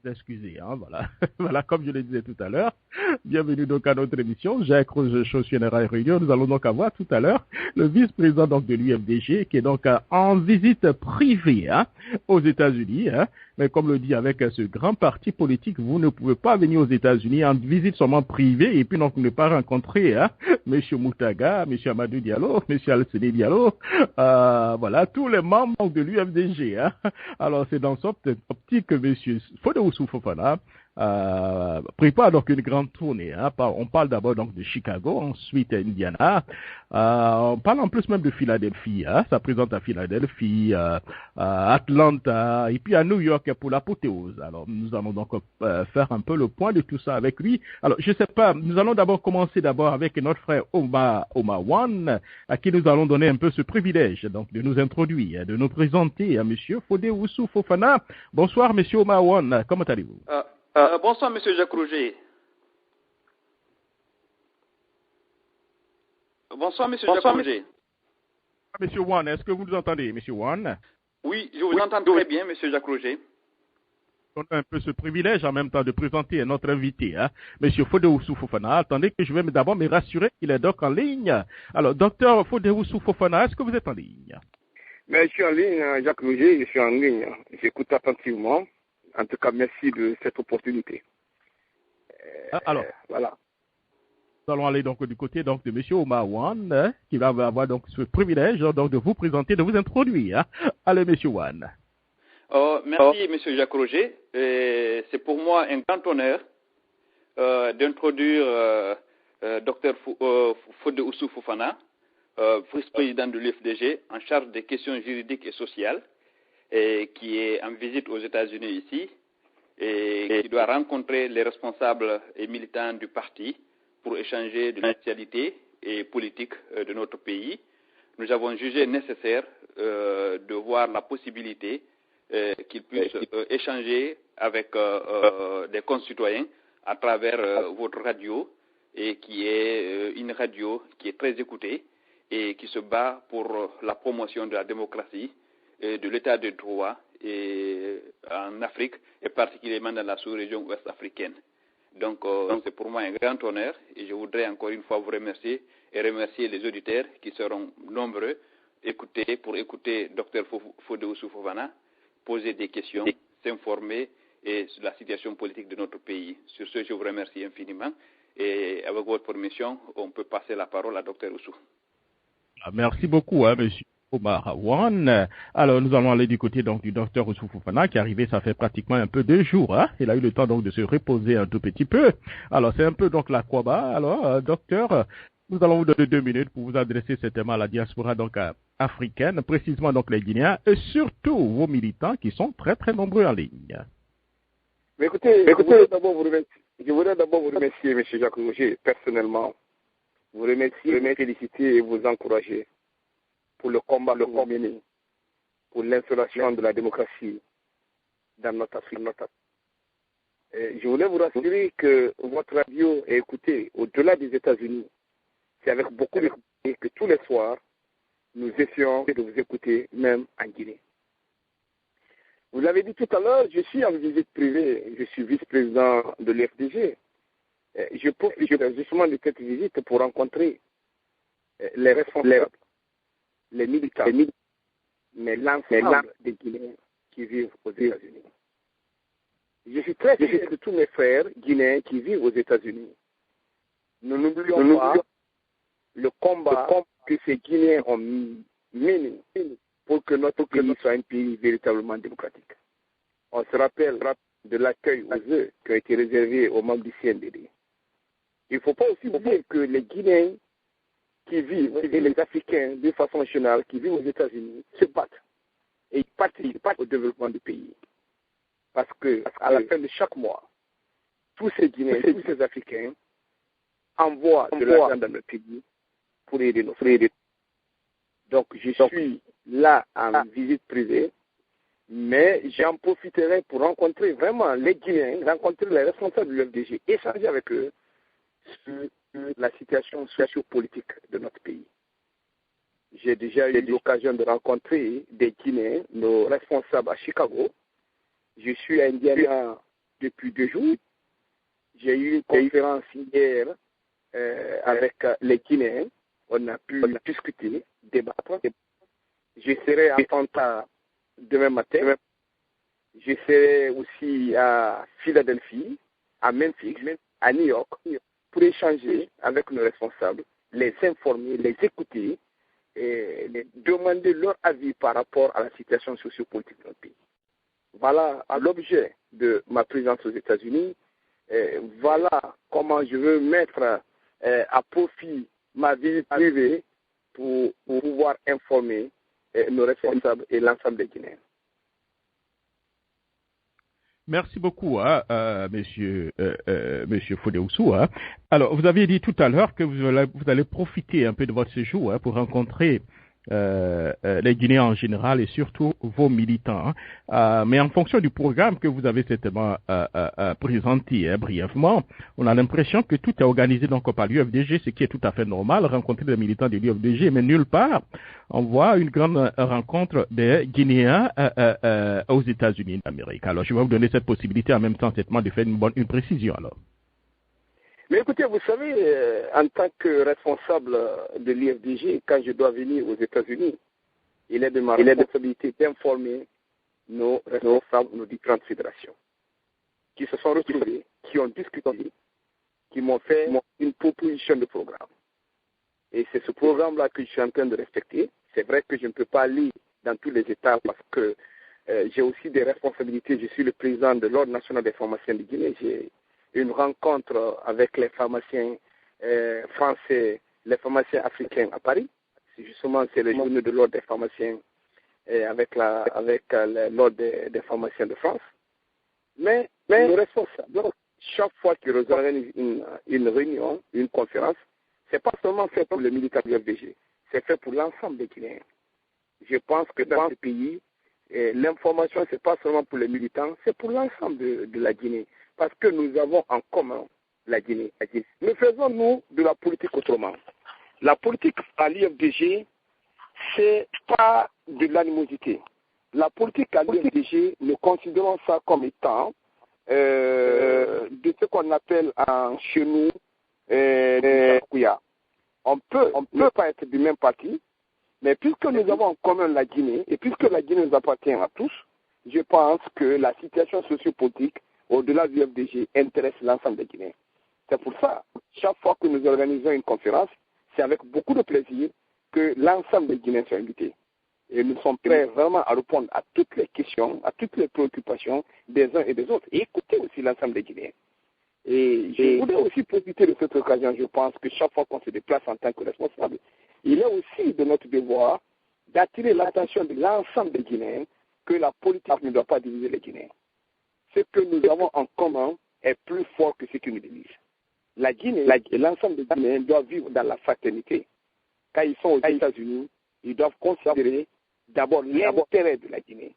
d'excuser. Hein, voilà. Voilà, comme je le disais tout à l'heure. Bienvenue donc à notre émission. Jacques Rose, Général Réunion. Nous allons donc avoir tout à l'heure le vice-président donc de l'UFDG qui est donc en visite privée hein, aux États-Unis. Hein. Mais comme le dit avec ce grand parti politique, vous ne pouvez pas venir aux États-Unis en visite seulement privée et puis donc ne pas rencontrer hein, M. Moutaga, M. Amadou Diallo, M. Alcéné Diallo, voilà, tous les membres de l'UFDG. Hein. Alors c'est dans cette optique que M. Fodéoussou Fofana prépare donc une grande tournée. Hein. On parle d'abord donc de Chicago, ensuite Indiana. On parle en plus même de Philadelphie. Hein. Ça présente à Philadelphie, Atlanta et puis à New York pour l'apothéose. Alors nous allons donc faire un peu le point de tout ça avec lui. Alors je sais pas, nous allons d'abord commencer avec notre frère Omar Wan, à qui nous allons donner un peu ce privilège donc de nous introduire, de nous présenter à Monsieur Fodéoussou Fofana. Bonsoir Monsieur Omar Wan, comment allez-vous? Bonsoir, Monsieur Jacques Rouget. Bonsoir, Monsieur Jacques Rouget. Monsieur Wan, est-ce que vous nous entendez, Monsieur Wan? Oui, je vous entends très bien, Monsieur Jacques Rouget. On a un peu ce privilège en même temps de présenter notre invité, hein, Monsieur Fodéoussou Fofana. Attendez que je vais d'abord me rassurer qu'il est donc en ligne. Alors, docteur Fodéoussou Fofana, est-ce que vous êtes en ligne? Mais je suis en ligne, Jacques Rouget, je suis en ligne. J'écoute attentivement. En tout cas, merci de cette opportunité. Alors, voilà. Nous allons aller donc du côté donc de M. Omar Wan, hein, qui va avoir donc ce privilège donc de vous présenter, de vous introduire. Hein. Allez, M. Wan. Merci, M. Jacques Rouget. C'est pour moi un grand honneur d'introduire Dr Fodéoussou Fofana, vice-président de l'UFDG, en charge des questions juridiques et sociales, et qui est en visite aux États-Unis ici et qui doit rencontrer les responsables et militants du parti pour échanger de l'actualité et politique de notre pays. Nous avons jugé nécessaire de voir la possibilité qu'il puisse échanger avec des concitoyens à travers votre radio, et qui est une radio qui est très écoutée et qui se bat pour la promotion de la démocratie et de l'état de droit et en Afrique et particulièrement dans la sous-région ouest africaine. Donc c'est pour moi un grand honneur et je voudrais encore une fois vous remercier et remercier les auditeurs qui seront nombreux pour écouter Dr Fodéoussou Fofana, poser des questions, s'informer et sur la situation politique de notre pays. Sur ce, je vous remercie infiniment et avec votre permission, on peut passer la parole à Dr Oussou. Merci beaucoup, hein, monsieur Omar Wan. Alors, nous allons aller du côté donc du docteur Oussou Fofana qui est arrivé, ça fait pratiquement un peu 2 jours. Hein. Il a eu le temps donc de se reposer un tout petit peu. Alors, c'est un peu donc la Kwaba. Alors, docteur, nous allons vous donner 2 minutes pour vous adresser ce thème à la diaspora donc africaine, précisément donc les Guinéens et surtout vos militants qui sont très très nombreux en ligne. Mais écoutez, je voudrais d'abord vous remercier, M. Jacques Rouget, personnellement. Vous remercier, vous féliciter et vous encourager pour le combat que vous menez, pour l'installation de la démocratie dans notre Afrique. Je voulais vous rassurer que votre radio est écoutée au-delà des États-Unis. C'est avec beaucoup de respect que tous les soirs, nous essayons de vous écouter, même en Guinée. Vous l'avez dit tout à l'heure, je suis en visite privée, je suis vice-président de l'UFDG. Je profite justement de cette visite pour rencontrer les responsables, les militants, mais l'ensemble des Guinéens qui vivent aux États-Unis. Je suis très fier de tous mes frères guinéens qui vivent aux États-Unis. Nous n'oublions pas le combat que ces Guinéens ont mené pour que notre pays soit un pays véritablement démocratique. On se rappelle de l'accueil aux œufs qui a été réservé aux membres du CNDD. Il ne faut pas aussi oublier que les Guinéens qui vivent, et les Africains de façon générale qui vivent aux États-Unis, se battent et ils participent au développement du pays. Parce qu'à la fin de chaque mois, tous ces Guinéens, tous ces Africains envoient de l'argent dans notre pays pour aider nos frères. Donc je suis là en visite privée, mais j'en profiterai pour rencontrer vraiment les Guinéens, rencontrer les responsables de l'UFDG, échanger avec eux sur la situation socio-politique de notre pays. J'ai déjà eu l'occasion de rencontrer des Guinéens, nos responsables à Chicago. Je suis à Indiana depuis 2 jours. J'ai eu une conférence hier avec les Guinéens. On a pu discuter, débattre. Je serai à Atlanta demain matin. Je serai aussi à Philadelphie, à Memphis, à New York, pour échanger avec nos responsables, les informer, les écouter et les demander leur avis par rapport à la situation sociopolitique de notre pays. Voilà l'objet de ma présence aux États-Unis. Voilà comment je veux mettre à profit ma vie privée pour pouvoir informer nos responsables et l'ensemble des Guinéens. Merci beaucoup, monsieur Fodé Oussou. Alors, vous aviez dit tout à l'heure que vous allez profiter un peu de votre séjour pour rencontrer les Guinéens en général et surtout vos militants. Mais en fonction du programme que vous avez certainement présenté brièvement, on a l'impression que tout est organisé donc par l'UFDG, ce qui est tout à fait normal, rencontrer des militants de l'UFDG, mais nulle part on voit une grande rencontre des Guinéens aux États-Unis d'Amérique. Alors je vais vous donner cette possibilité en même temps certainement de faire une précision alors. Mais écoutez, vous savez, en tant que responsable de l'IFDG, quand je dois venir aux États-Unis, il est de ma responsabilité d'informer nos responsables, nos différentes fédérations, qui se sont retrouvés, qui ont discuté, qui m'ont fait une proposition de programme. Et c'est ce programme-là que je suis en train de respecter. C'est vrai que je ne peux pas aller dans tous les États parce que j'ai aussi des responsabilités. Je suis le président de l'Ordre national des pharmaciens de Guinée. J'ai une rencontre avec les pharmaciens français, les pharmaciens africains à Paris. Justement, c'est le journée de l'Ordre des pharmaciens avec l'Ordre des pharmaciens de France. Mais le responsable, chaque fois qu'ils organisent une réunion, une conférence, c'est pas seulement fait pour les militants du FDG, c'est fait pour l'ensemble des Guinéens. Je pense que dans ce pays, l'information, c'est pas seulement pour les militants, c'est pour l'ensemble de la Guinée. Parce que nous avons en commun la Guinée. Mais faisons-nous de la politique autrement. La politique à l'IFDG, c'est pas de l'animosité. La politique à l'IFDG, nous considérons ça comme étant de ce qu'on appelle chez nous on peut pas être du même parti, mais puisque nous avons en commun la Guinée, et puisque la Guinée nous appartient à tous, je pense que la situation sociopolitique au-delà du FDG intéresse l'ensemble des Guinéens. C'est pour ça, chaque fois que nous organisons une conférence, c'est avec beaucoup de plaisir que l'ensemble des Guinéens sont invités. Et nous sommes prêts vraiment à répondre à toutes les questions, à toutes les préoccupations des uns et des autres, et écouter aussi l'ensemble des Guinéens. Et je voudrais aussi profiter de cette occasion. Je pense que chaque fois qu'on se déplace en tant que responsable, il est aussi de notre devoir d'attirer l'attention de l'ensemble des Guinéens que la politique ne doit pas diviser les Guinéens. Ce que nous avons en commun est plus fort que ce qui nous divise. La Guinée et l'ensemble des Guinéens doivent vivre dans la fraternité. Quand ils sont aux États-Unis, ils doivent considérer d'abord l'intérêt de la Guinée.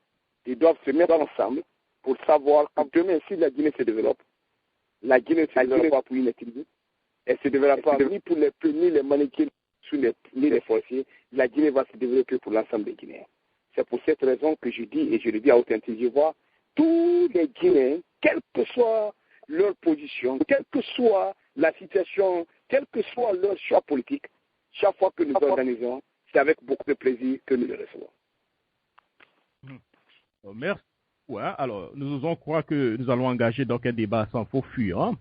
Ils doivent se mettre ensemble pour savoir que demain, si la Guinée se développe, la Guinée ne se développe pas pour une ethnie, elle ne se développe pas ni pour les plus ni les mannequins ni les forciers. La Guinée va se développer pour l'ensemble des Guinéens. C'est pour cette raison que je dis, et je le dis à haute intelligence, je vois tous les Guinéens, quelle que soit leur position, quelle que soit la situation, quel que soit leur choix politique, chaque fois que nous organisons, c'est avec beaucoup de plaisir que nous le recevons. Merci. Ouais, alors, nous osons croire que nous allons engager donc un débat sans faux fuir.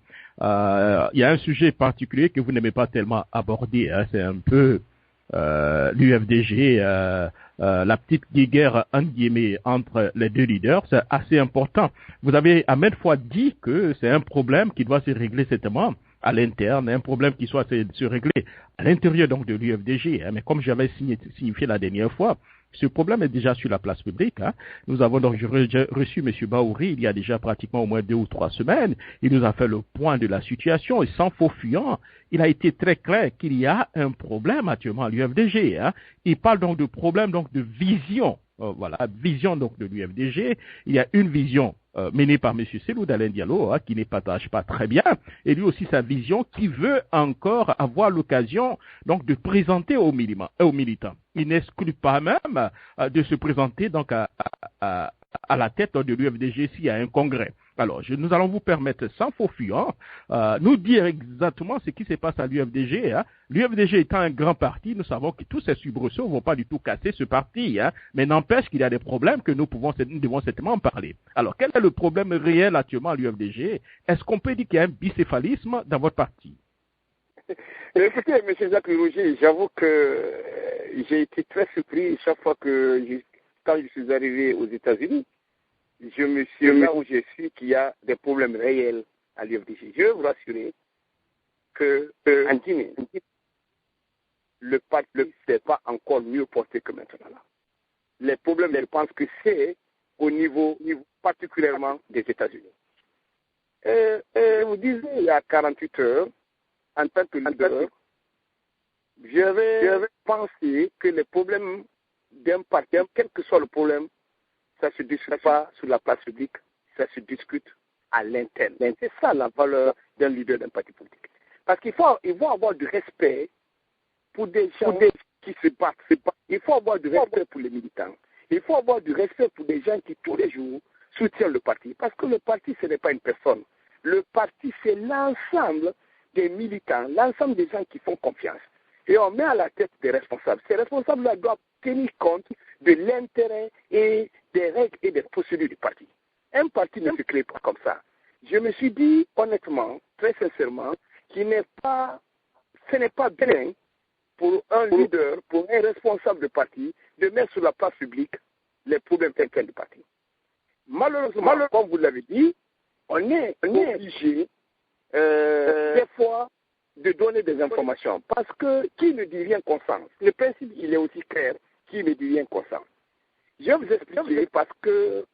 Il y a un sujet particulier que vous n'aimez pas tellement aborder. C'est un peu l'UFDG, la petite guerre entre les deux leaders. C'est assez important. Vous avez à maintes fois dit que c'est un problème qui doit se régler certainement à l'interne, un problème qui soit se régler à l'intérieur donc de l'UFDG. Mais comme j'avais signifié la dernière fois, ce problème est déjà sur la place publique. Nous avons donc reçu M. Baouri il y a déjà pratiquement au moins 2 ou 3 semaines. Il nous a fait le point de la situation et sans faux fuyant, il a été très clair qu'il y a un problème actuellement à l'UFDG. Il parle donc de problème donc de vision. Voilà, vision donc de l'UFDG. Il y a une vision menée par M. Cellou Dalein Diallo qui ne partage pas très bien, et lui aussi sa vision qui veut encore avoir l'occasion donc de présenter aux militants. Il n'exclut pas même de se présenter donc à la tête de l'UFDG s'il y a un congrès. Alors, nous allons vous permettre, sans faux fuyant, nous dire exactement ce qui se passe à l'UFDG. Hein. L'UFDG étant un grand parti, nous savons que tous ces soubresauts ne vont pas du tout casser ce parti. Hein, mais n'empêche qu'il y a des problèmes que nous devons certainement en parler. Alors, quel est le problème réel actuellement à l'UFDG? Est-ce qu'on peut dire qu'il y a un bicéphalisme dans votre parti? Écoutez, M. Jacques Roger, j'avoue que j'ai été très surpris chaque fois quand je suis arrivé aux États-Unis. Je me suis là où je suis qu'il y a des problèmes réels à l'UFDG. Je veux vous rassurer qu'en Guinée, le parti n'est pas encore mieux porté que maintenant. Là. Les problèmes, je pense que c'est au niveau particulièrement des États-Unis. Vous disiez il y a 48 heures, en tant que leader, j'avais pensé que les problèmes d'un parti, quel que soit le problème, ça ne se discute pas sur la place publique, ça se discute à l'interne. C'est ça la valeur d'un leader d'un parti politique. Parce qu'il faut avoir du respect pour des gens qui se battent. Il faut avoir du respect pour les militants. Il faut avoir du respect pour des gens qui, tous les jours, soutiennent le parti. Parce que le parti, ce n'est pas une personne. Le parti, c'est l'ensemble des militants, l'ensemble des gens qui font confiance. Et on met à la tête des responsables. Ces responsables-là doivent tenir compte de l'intérêt et des règles et des procédures du parti. Un parti ne se crée pas comme ça. Je me suis dit, honnêtement, très sincèrement, ce n'est pas bien pour un leader, pour un responsable de parti, de mettre sur la place publique les problèmes internes du parti. Malheureusement, comme vous l'avez dit, on est obligé des fois de donner des informations. Parce que qui ne dit rien consent. Le principe, il est aussi clair. Qui ne dit rien consent. Je vais vous expliquer parce que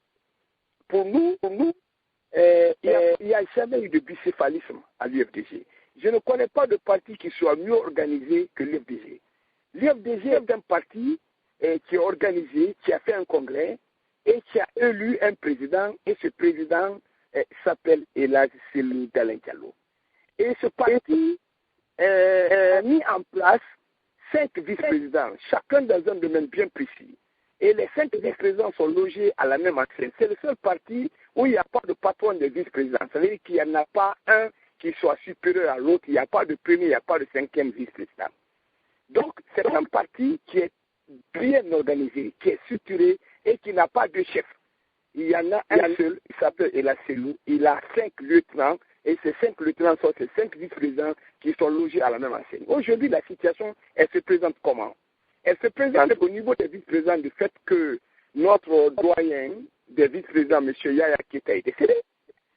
pour nous, il n'y a jamais eu de bicéphalisme à l'UFDG. Je ne connais pas de parti qui soit mieux organisé que l'UFDG. L'UFDG est un parti qui est organisé, qui a fait un congrès et qui a élu un président. Et ce président s'appelle Elhadji Cellou Dalein Diallo. Et ce parti a mis en place 5 vice-présidents, chacun dans un domaine bien précis. Et les 5 vice-présidents sont logés à la même enseigne. C'est le seul parti où il n'y a pas de patron de vice-président. Ça veut dire qu'il n'y en a pas un qui soit supérieur à l'autre. Il n'y a pas de premier, il n'y a pas de 5e vice-président. Donc, c'est un parti qui est bien organisé, qui est structuré et qui n'a pas de chef. Il y en a un seul, il s'appelle Elhadji Cellou. Il a 5 lieutenants. Et ces 5 lieutenants sont ces 5 vice-présidents qui sont logés à la même enseigne. Aujourd'hui, la situation, elle se présente comment? Elle se présente au niveau des vice-présidents du fait que notre doyen des vice-présidents, M. Yaya Keita, est décédé.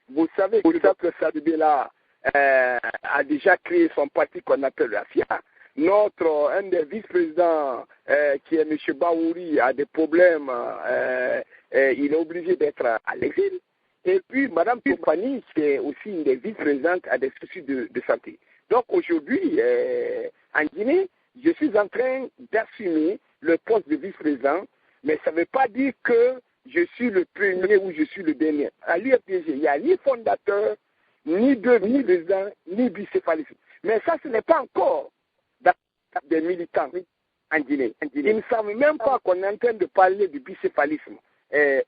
Vous savez que Dr Sadibela a déjà créé son parti qu'on appelle la FIA. Un des vice-présidents, qui est M. Baouri, a des problèmes. Il est obligé d'être à l'exil. Et puis, Mme Toupani, qui est aussi une des vice-présidentes, a des soucis de santé. Donc, aujourd'hui, en Guinée, je suis en train d'assumer le poste de vice-président, mais ça ne veut pas dire que je suis le premier ou je suis le dernier. À l'UFDG, il n'y a ni fondateur, ni vice-président, ni bicéphalisme. Mais ça, ce n'est pas encore des militants en Guinée. Ils ne savent même pas qu'on est en train de parler du bicéphalisme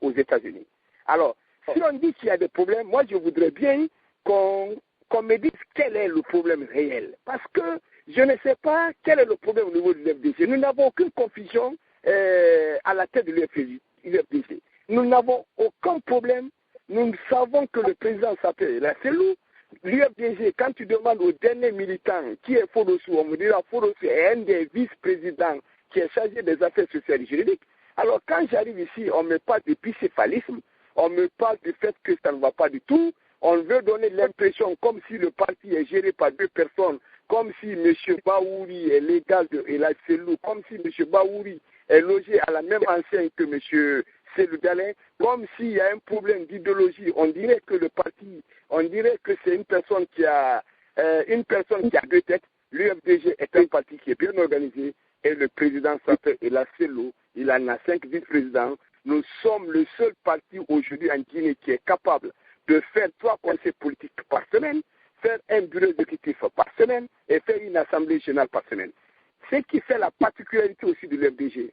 aux États-Unis. Alors, si on dit qu'il y a des problèmes, moi je voudrais bien qu'on me dise quel est le problème réel. Parce que je ne sais pas quel est le problème au niveau de l'UFDG. Nous n'avons aucune confusion à la tête de l'UFDG. Nous n'avons aucun problème. Nous savons que le président s'appelle Elhadji Cellou. L'UFDG, quand tu demandes au dernier militant qui est Fodossou, on me dira Fodossou est un des vice-présidents qui est chargé des affaires sociales et juridiques. Alors quand j'arrive ici, on me parle de bicéphalisme. On me parle du fait que ça ne va pas du tout. On veut donner l'impression comme si le parti est géré par 2 personnes, comme si M. Baouri est l'égal de Elhadji Cellou, comme si M. Baouri est logé à la même enseigne que M. Cellou Dalein, comme s'il y a un problème d'idéologie. On dirait que le parti, on dirait que c'est une personne qui a 2 têtes. L'UFDG est un parti qui est bien organisé et le président s'appelle Elhadji Cellou. Il en a 5 vice-présidents. Nous sommes le seul parti aujourd'hui en Guinée qui est capable de faire 3 conseils politiques par semaine, faire un bureau exécutif par semaine et faire une assemblée générale par semaine. Ce qui fait la particularité aussi de l'UFDG,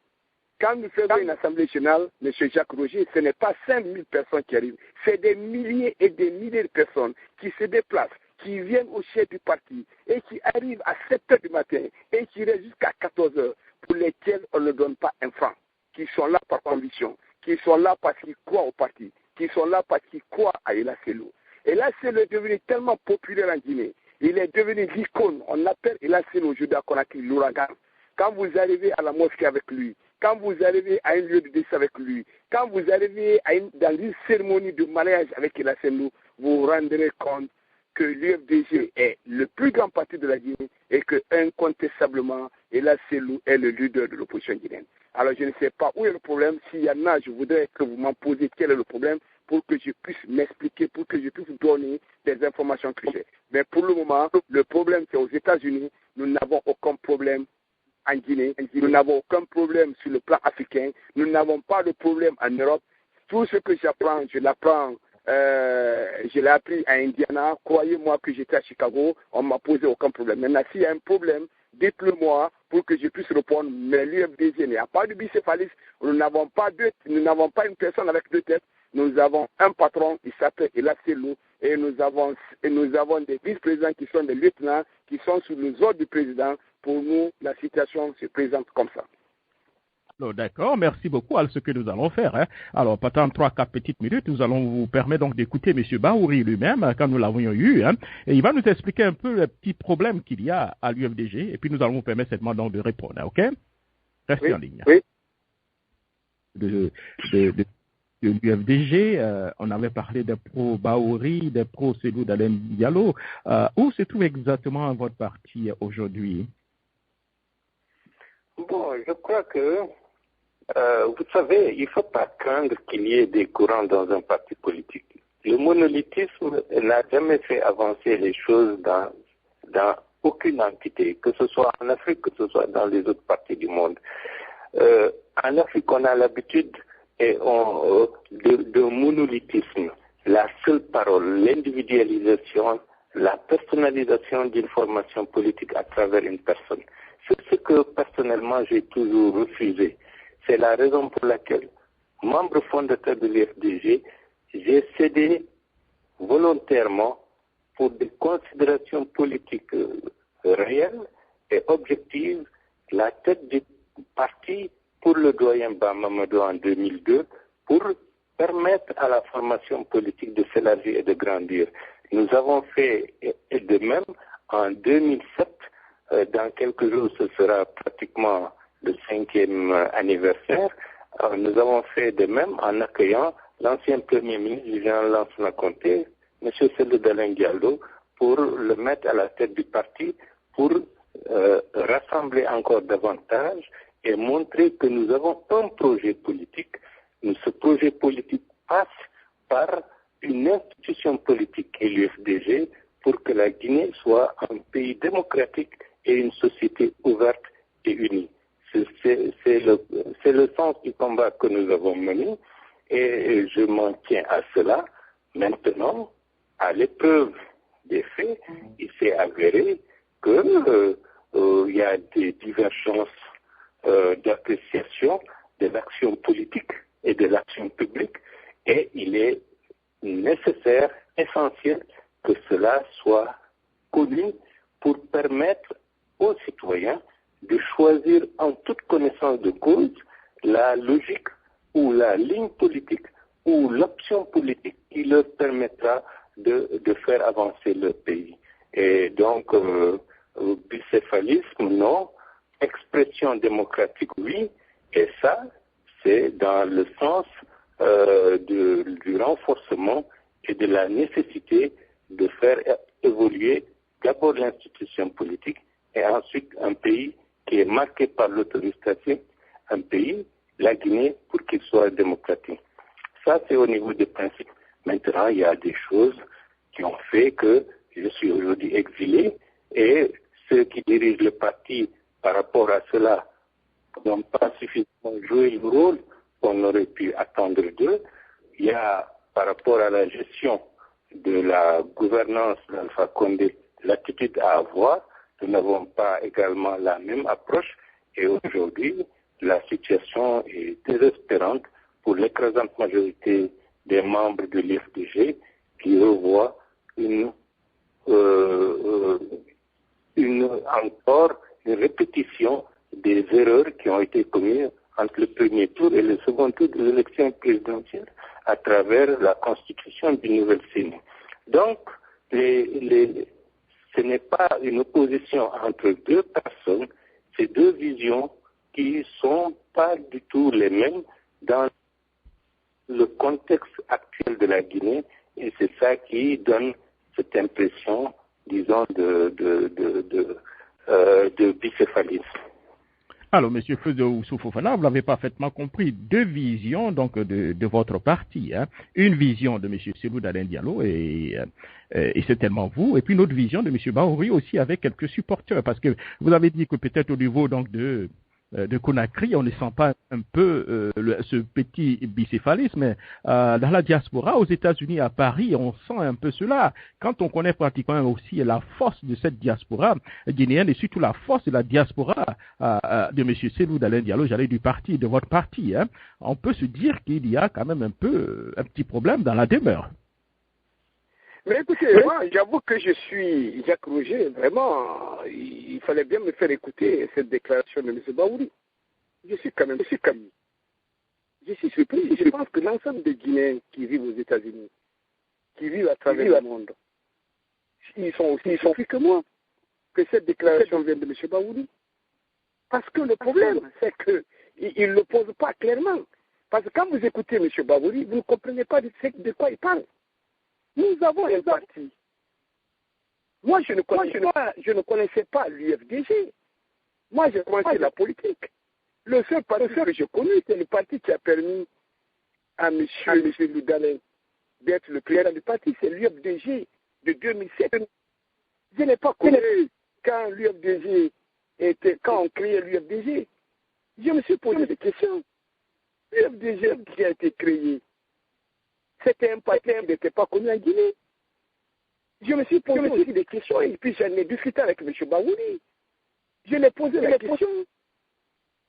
Quand nous faisons une assemblée générale, M. Jacques Roger, ce n'est pas 5000 personnes qui arrivent, c'est des milliers et des milliers de personnes qui se déplacent, qui viennent au chef du parti et qui arrivent à 7 heures du matin et qui restent jusqu'à 14 heures, pour lesquels on ne donne pas un franc, qui sont là par conviction, qui sont là parce qu'ils croient au parti, qui sont là parce qu'ils croient à Ella Sello. Ella Sello est devenu tellement populaire en Guinée, il est devenu l'icône, on l'appelle Ella Sello aujourd'hui à Conakry, l'ouragan. Quand vous arrivez à la mosquée avec lui, quand vous arrivez à un lieu de décès avec lui, quand vous arrivez dans une cérémonie de mariage avec Ella Sello, vous vous rendrez compte que l'UFDG est le plus grand parti de la Guinée et que incontestablement, Ella Sello est le leader de l'opposition guinéenne. Alors je ne sais pas où est le problème. S'il y en a, je voudrais que vous m'en posiez quel est le problème pour que je puisse m'expliquer, pour que je puisse vous donner des informations que j'ai. Mais pour le moment, le problème c'est aux États-Unis. Nous n'avons aucun problème en Guinée. Nous n'avons aucun problème sur le plan africain. Nous n'avons pas de problème en Europe. Tout ce que j'apprends, je l'apprends. Je l'ai appris à Indiana. Croyez-moi que j'étais à Chicago, on ne m'a posé aucun problème. Maintenant, s'il y a un problème, dites-le-moi pour que je puisse répondre. Mais l'UFDG, il n'y a pas de bicéphalisme. Nous n'avons pas une personne avec deux têtes. Nous avons un patron, il s'appelle Ella Sello, et nous avons des vice-présidents qui sont des lieutenants, qui sont sous les ordres du président. Pour nous, la situation se présente comme ça. D'accord, merci beaucoup. Alors, ce que nous allons faire, alors, pendant 3-4 petites minutes, nous allons vous permettre donc d'écouter M. Bahouri lui-même, quand nous l'avons eu, et il va nous expliquer un peu les petits problèmes qu'il y a à l'UFDG, et puis nous allons vous permettre certainement donc de répondre, ok? Restez en ligne. Oui. De l'UFDG, on avait parlé des pro-Bahouri, des pro-Cellou d'Alain Diallo. Où se trouve exactement votre parti aujourd'hui? Bon, je crois que vous savez, il ne faut pas craindre qu'il y ait des courants dans un parti politique. Le monolithisme n'a jamais fait avancer les choses dans aucune entité, que ce soit en Afrique, que ce soit dans les autres parties du monde. En Afrique, on a l'habitude de monolithisme, la seule parole, l'individualisation, la personnalisation d'une formation politique à travers une personne. C'est ce que personnellement j'ai toujours refusé. C'est la raison pour laquelle, membre fondateur de l'UFDG, j'ai cédé volontairement pour des considérations politiques réelles et objectives la tête du parti pour le doyen Bamamadou en 2002 pour permettre à la formation politique de s'élargir et de grandir. Nous avons fait de même en 2007. Dans quelques jours, ce sera pratiquement le 5e anniversaire. Nous avons fait de même en accueillant l'ancien Premier ministre du général Lansana Conté, M. Cellou d'Alain Diallo, pour le mettre à la tête du parti, pour rassembler encore davantage et montrer que nous avons un projet politique. Ce projet politique passe par une institution politique qui est l'UFDG pour que la Guinée soit un pays démocratique et une société ouverte et unie. C'est le sens du combat que nous avons mené et je m'en tiens à cela. Maintenant, à l'épreuve des faits, il s'est avéré qu'il y a des divergences d'appréciation de l'action politique et de l'action publique et il est nécessaire, essentiel que cela soit connu pour permettre aux citoyens de choisir en toute connaissance de cause la logique ou la ligne politique ou l'option politique qui leur permettra de faire avancer le pays. Et donc, bicéphalisme, non, expression démocratique, oui, et ça, c'est dans le sens du renforcement et de la nécessité de faire évoluer d'abord l'institution politique et ensuite un pays qui est marqué par l'autoritarisme, un pays, la Guinée, pour qu'il soit démocratique. Ça, c'est au niveau des principes. Maintenant, il y a des choses qui ont fait que je suis aujourd'hui exilé et ceux qui dirigent le parti par rapport à cela n'ont pas suffisamment joué le rôle qu'on aurait pu attendre d'eux. Il y a, par rapport à la gestion de la gouvernance d'Alpha Condé, l'attitude à avoir. Nous n'avons pas également la même approche et aujourd'hui, la situation est désespérante pour l'écrasante majorité des membres de l'IFDG qui revoient encore une répétition des erreurs qui ont été commises entre le premier tour et le second tour de l'élection présidentielle à travers la constitution d'une nouvelle CENI. Donc, ce n'est pas une opposition entre deux personnes, c'est deux visions qui ne sont pas du tout les mêmes dans le contexte actuel de la Guinée, et c'est ça qui donne cette impression, disons, de bicéphalisme. Alors, M. Fode Oussouf Fofana, vous l'avez parfaitement compris, deux visions donc de votre parti. Hein. Une vision de M. Cellou Dalein Diallo et c'est tellement vous, et puis une autre vision de M. Bahouri aussi avec quelques supporters, parce que vous avez dit que peut-être au niveau donc de Conakry, on ne sent pas un peu ce petit bicéphalisme. Dans la diaspora, aux États-Unis, à Paris, on sent un peu cela. Quand on connaît pratiquement aussi la force de cette diaspora guinéenne et surtout la force de la diaspora de M. Cellou Dalein Diallo, j'allais du parti, de votre parti, hein, on peut se dire qu'il y a quand même un petit problème dans la demeure. Mais écoutez, moi, j'avoue que je suis Jacques Roger. Vraiment, il fallait bien me faire écouter cette déclaration de M. Bahouri. Je suis surpris. Je pense que l'ensemble des Guinéens qui vivent aux États-Unis, qui vivent à travers le monde, ils sont aussi surpris que moi, que cette déclaration vienne de M. Bahouri. Parce que le problème, c'est qu'il ne le pose pas clairement. Parce que quand vous écoutez M. Bahouri, vous ne comprenez pas de quoi il parle. Nous avons un parti. Moi, je ne connaissais pas l'UFDG. Moi, je connaissais la politique. Le seul parti que je connais, c'est le parti qui a permis à M. Dalein d'être le président du parti. C'est l'UFDG de 2007. Je n'ai pas connu quand on créait l'UFDG. Je me suis posé des questions. L'UFDG qui a été créé, c'était un parti qui n'était pas connu en Guinée. Je me suis posé aussi des questions et puis j'en ai discuté avec M. Bahouri. Je lui ai posé la question.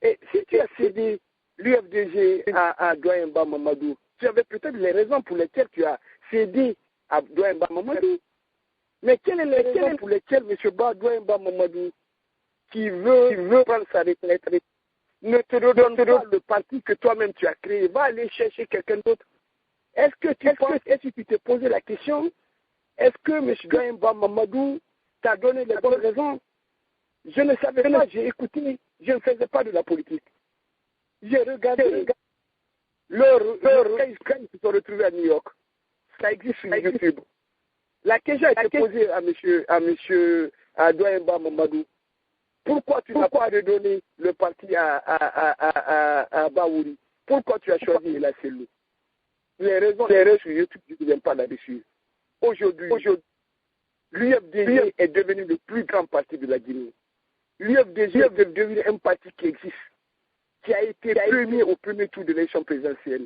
Et si tu as cédé l'UFDG à Doyen Ba Mamadou, tu avais peut-être les raisons pour lesquelles tu as cédé à Doyen Ba Mamadou. Mais quelles sont les raisons pour lesquelles M. Doyen Ba Mamadou, qui veut prendre sa retraite, ne te redonne pas le parti que toi-même tu as créé, va aller chercher quelqu'un d'autre? Est-ce que tu t'es posé la question? Est-ce que M. Doyen Ba Mamadou t'a donné les bonnes raisons? Je ne savais pas, j'ai écouté, je ne faisais pas de la politique. J'ai regardé leur quand ils se sont retrouvés à New York. Ça existe sur YouTube. La question a été posée à Doyen Ba Mamadou. Pourquoi tu n'as pas redonné le parti à Bahouri? Pourquoi tu as choisi la cellule? Les raisons sur YouTube, je ne viens pas là-dessus. Aujourd'hui, l'UFDG est devenu le plus grand parti de la Guinée. L'UFDG est devenu un parti qui existe, qui a été premier au premier tour de l'élection présidentielle.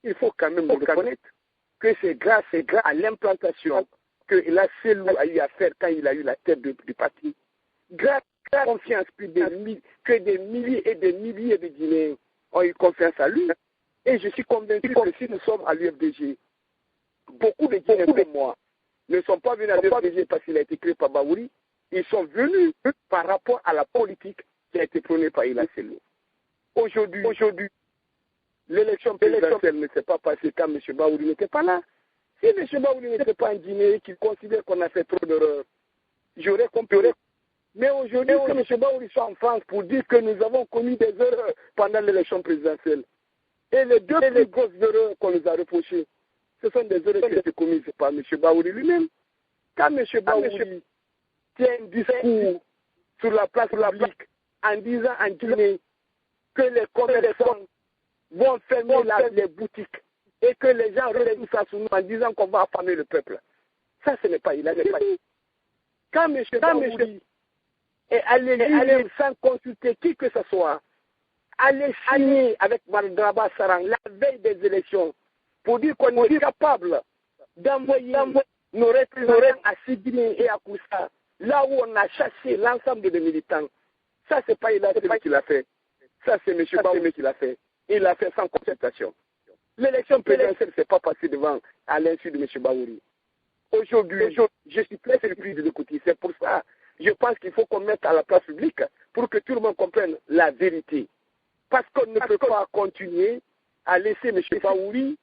Il faut quand même reconnaître que c'est grâce à l'implantation que la cellule a eu à faire quand il a eu la tête du parti. Grâce à la confiance que des milliers et des milliers de Guinéens ont eu confiance à lui. Et je suis convaincu que si nous sommes à l'UFDG, beaucoup de Guinéens comme moi ne sont pas venus à l'UFDG parce qu'il a été créé par Bahouri. Ils sont venus par rapport à la politique qui a été prônée par Ila Sello. Aujourd'hui, l'élection présidentielle ne s'est pas passée quand M. Bahouri n'était pas là. Si M. Bahouri n'était pas en Guinée, qui considère qu'on a fait trop d'erreurs, j'aurais compris. Mais aujourd'hui, que M. Bahouri soit en France pour dire que nous avons commis des erreurs pendant l'élection présidentielle. Et les deux plus grosses erreurs qu'on nous a reprochées, ce sont des erreurs qui ont été commises par M. Bahouri lui-même. Quand M. Bahouri tient un discours sur la place publique en disant en Guinée que les commerçants vont fermer les boutiques et que les gens retournent ça sur nous en disant qu'on va affamer le peuple. Ça, ce n'est pas il a dit. Quand M. Bahouri est allé sans consulter qui que ce soit, aller signer avec Mardraba Sarang la veille des élections pour dire qu'on est capable d'envoyer nos représentants à Sydney et à Koussa, là où on a chassé l'ensemble des militants. Ça, c'est pas il qui l'a fait. Ça, c'est M. Baouri qui l'a fait. Il l'a fait sans concertation. L'élection présidentielle ne s'est pas passée devant à l'insu de M. Baouri. Aujourd'hui, je suis très surpris de l'écouter. C'est pour ça je pense qu'il faut qu'on mette à la place publique pour que tout le monde comprenne la vérité. Parce qu'on ne peut pas continuer à laisser M. Baouri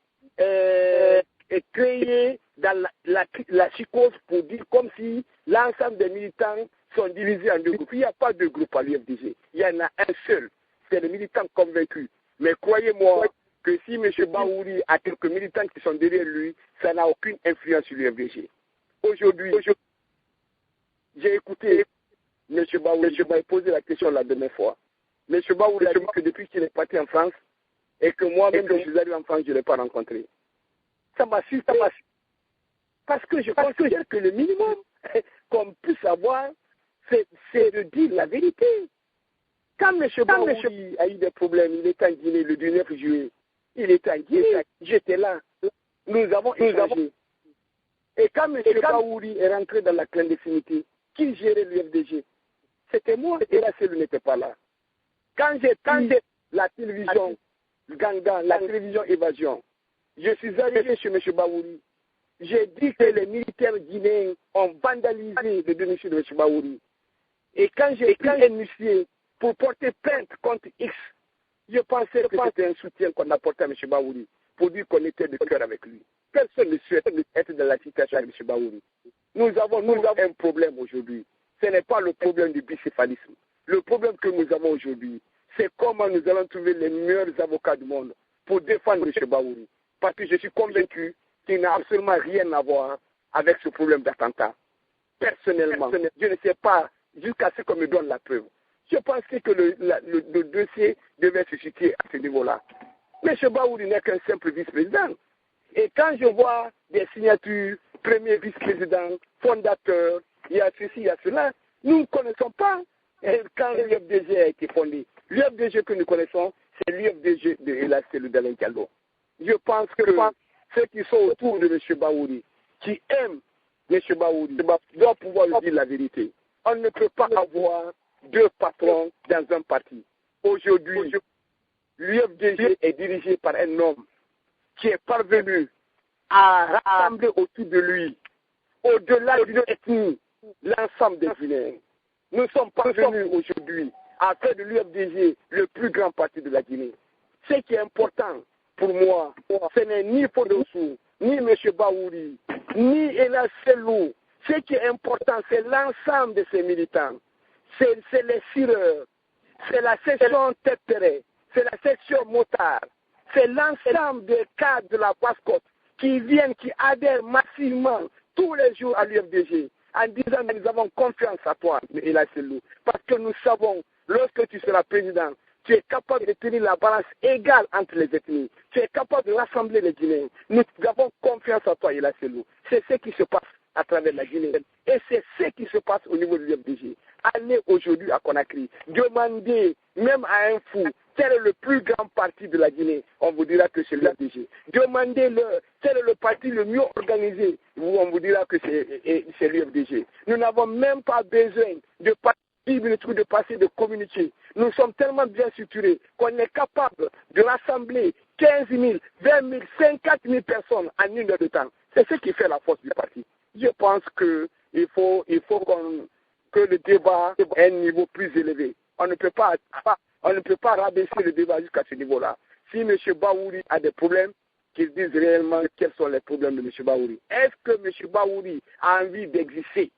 créer dans la psychose pour dire comme si l'ensemble des militants sont divisés en deux groupes. Il n'y a pas de groupe à l'UFDG. Il y en a un seul. C'est les militants convaincus. Mais croyez-moi que si M. Baouri a quelques militants qui sont derrière lui, ça n'a aucune influence sur l'UFDG. Aujourd'hui, j'ai écouté M. Baouri poser la question la dernière fois. M. Baouri a dit que depuis qu'il est parti en France, et que moi-même, quand je suis allé en France, je ne l'ai pas rencontré. Ça m'a su. Parce que je considère que le minimum qu'on puisse avoir, c'est de dire la vérité. Quand M. Baouri a eu des problèmes, il était en Guinée le 19 juillet. Il était en Guinée, j'étais là. Nous avons échangé. Et quand M. Baouri est rentré dans la clandestinité, qui gérait l'UFDG? C'était moi, et là, celui n'était pas là. Quand j'ai pris la télévision Ganga, la télévision Évasion, je suis arrivé chez M. Baouri. J'ai dit que les militaires guinéens ont vandalisé le domicile de M. Baouri. Et quand j'ai pris un huissier pour porter plainte contre X, je pensais que c'était un soutien qu'on apportait à M. Baouri pour dire qu'on était de cœur avec lui. Personne ne souhaite être dans la situation avec M. Baouri. Nous avons un problème aujourd'hui. Ce n'est pas le problème du bicéphalisme. Le problème que nous avons aujourd'hui, c'est comment nous allons trouver les meilleurs avocats du monde pour défendre M. Baouri. Parce que je suis convaincu qu'il n'a absolument rien à voir avec ce problème d'attentat. Personnellement, je ne sais pas jusqu'à ce qu'on me donne la preuve. Je pensais que le dossier devait se situer à ce niveau-là. M. Baouri n'est qu'un simple vice-président. Et quand je vois des signatures, premier vice-président, fondateur, il y a ceci, il y a cela, nous ne connaissons pas quand l'UFDG a été fondé. L'UFDG que nous connaissons, c'est l'UFDG de Ella Selou d'Alain Diallo. Je pense que ceux qui sont autour de M. Baouri, qui aiment M. Baouri, doivent pouvoir lui dire la vérité. On ne peut pas avoir deux patrons dans un parti. Aujourd'hui, l'UFDG est dirigé par un homme qui est parvenu à rassembler autour de lui, au-delà d'une ethnie, l'ensemble des Guinéens. Nous sommes parvenus aujourd'hui à faire de l'UFDG le plus grand parti de la Guinée. Ce qui est important pour moi, ce n'est ni Fodossou, ni M. Baouri, ni Ella Selou. Ce qui est important, c'est l'ensemble de ces militants. C'est les sireurs, c'est la section Tête-Terre, c'est la section Motard, c'est l'ensemble des cadres de la Passe-Côte qui viennent, qui adhèrent massivement tous les jours à l'UFDG en disant que nous avons confiance à toi, Ella Selou, parce que nous savons, lorsque tu seras président, tu es capable de tenir la balance égale entre les ethnies. Tu es capable de rassembler les Guinéens. Nous avons confiance en toi, Ella Selou. C'est ce qui se passe à travers la Guinée. Et c'est ce qui se passe au niveau de l'UFDG. Allez aujourd'hui à Conakry, demandez même à un fou quel est le plus grand parti de la Guinée. On vous dira que c'est l'UFDG. Demandez-le quel est le parti le mieux organisé. On vous dira que c'est l'UFDG. Nous n'avons même pas besoin de de passer de communiquer. Nous sommes tellement bien structurés qu'on est capable de rassembler 15 000, 20 000, 50 000 personnes en une heure de temps. C'est ce qui fait la force du parti. Je pense qu'il faut que le débat ait un niveau plus élevé. On ne peut pas rabaisser le débat jusqu'à ce niveau-là. Si M. Baouri a des problèmes, qu'il dise réellement quels sont les problèmes de M. Baouri. Est-ce que M. Baouri a envie d'exister?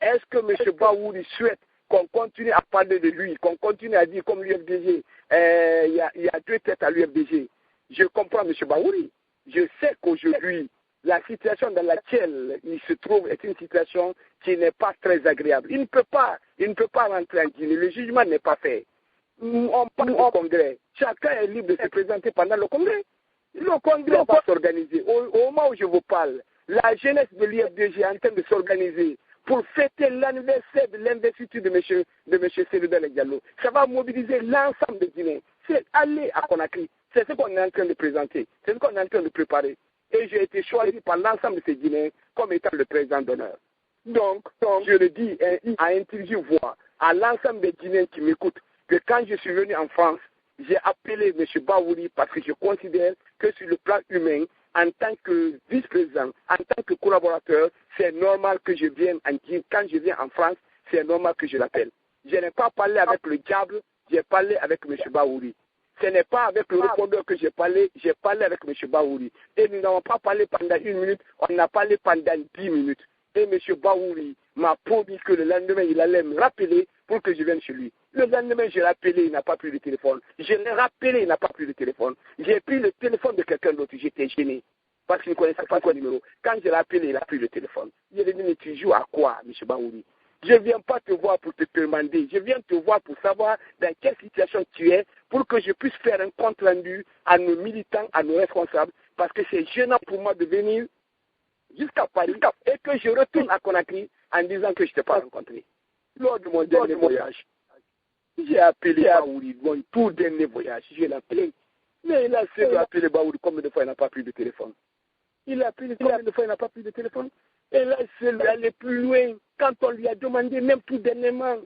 Est-ce que M. Baouri souhaite qu'on continue à parler de lui, qu'on continue à dire comme l'UFDG, il y a deux têtes à l'UFDG? Je comprends M. Baouri. Je sais qu'aujourd'hui, la situation dans laquelle il se trouve est une situation qui n'est pas très agréable. Il ne peut pas rentrer en Guinée. Le jugement n'est pas fait. On parle au Congrès. Chacun est libre de se présenter pendant le Congrès. Le Congrès va s'organiser. Au moment où je vous parle, la jeunesse de l'UFDG est en train de s'organiser pour fêter l'anniversaire de l'investiture de M. Selou d'Alain Diallo. Ça va mobiliser l'ensemble des Guinéens. C'est aller à Conakry. C'est ce qu'on est en train de présenter. C'est ce qu'on est en train de préparer. Et j'ai été choisi par l'ensemble de ces Guinéens comme étant le président d'honneur. Donc, je le dis à intelligible voix à l'ensemble des Guinéens qui m'écoutent que quand je suis venu en France, J'ai appelé M. Baouri parce que je considère que sur le plan humain, en tant que vice-président, en tant que collaborateur, c'est normal que je vienne quand je viens en France, c'est normal que je l'appelle. Je n'ai pas parlé avec le diable, j'ai parlé avec M. Baouri. Ce n'est pas avec le répondeur que j'ai parlé avec M. Baouri. Et nous n'avons pas parlé pendant 1 minute, on a parlé pendant 10 minutes. Et M. Baouri m'a promis que le lendemain, il allait me rappeler pour que je vienne chez lui. Le lendemain, je l'ai appelé, il n'a pas pris le téléphone. Je l'ai rappelé, il n'a pas pris le téléphone. J'ai pris le téléphone de quelqu'un d'autre, j'étais gêné. Parce qu'il ne connaissait pas son numéro. Quand je l'ai appelé, il a pris le téléphone. Je lui ai dit, mais tu joues à quoi, M. Baouri? Je ne viens pas te voir pour te demander. Je viens te voir pour savoir dans quelle situation tu es pour que je puisse faire un compte rendu à nos militants, à nos responsables. Parce que c'est gênant pour moi de venir jusqu'à Paris et que je retourne à Conakry en disant que je ne t'ai pas rencontré. Lors de mon dernier voyage, j'ai appelé Baouri, mon tout dernier voyage, je l'ai appelé. Mais il a essayé d'appeler Baouri, combien de fois il n'a pas pris de téléphone? Il a appelé combien de fois il n'a pas pris de téléphone? Et là, c'est aller plus loin. Quand on lui a demandé, même tout dernièrement,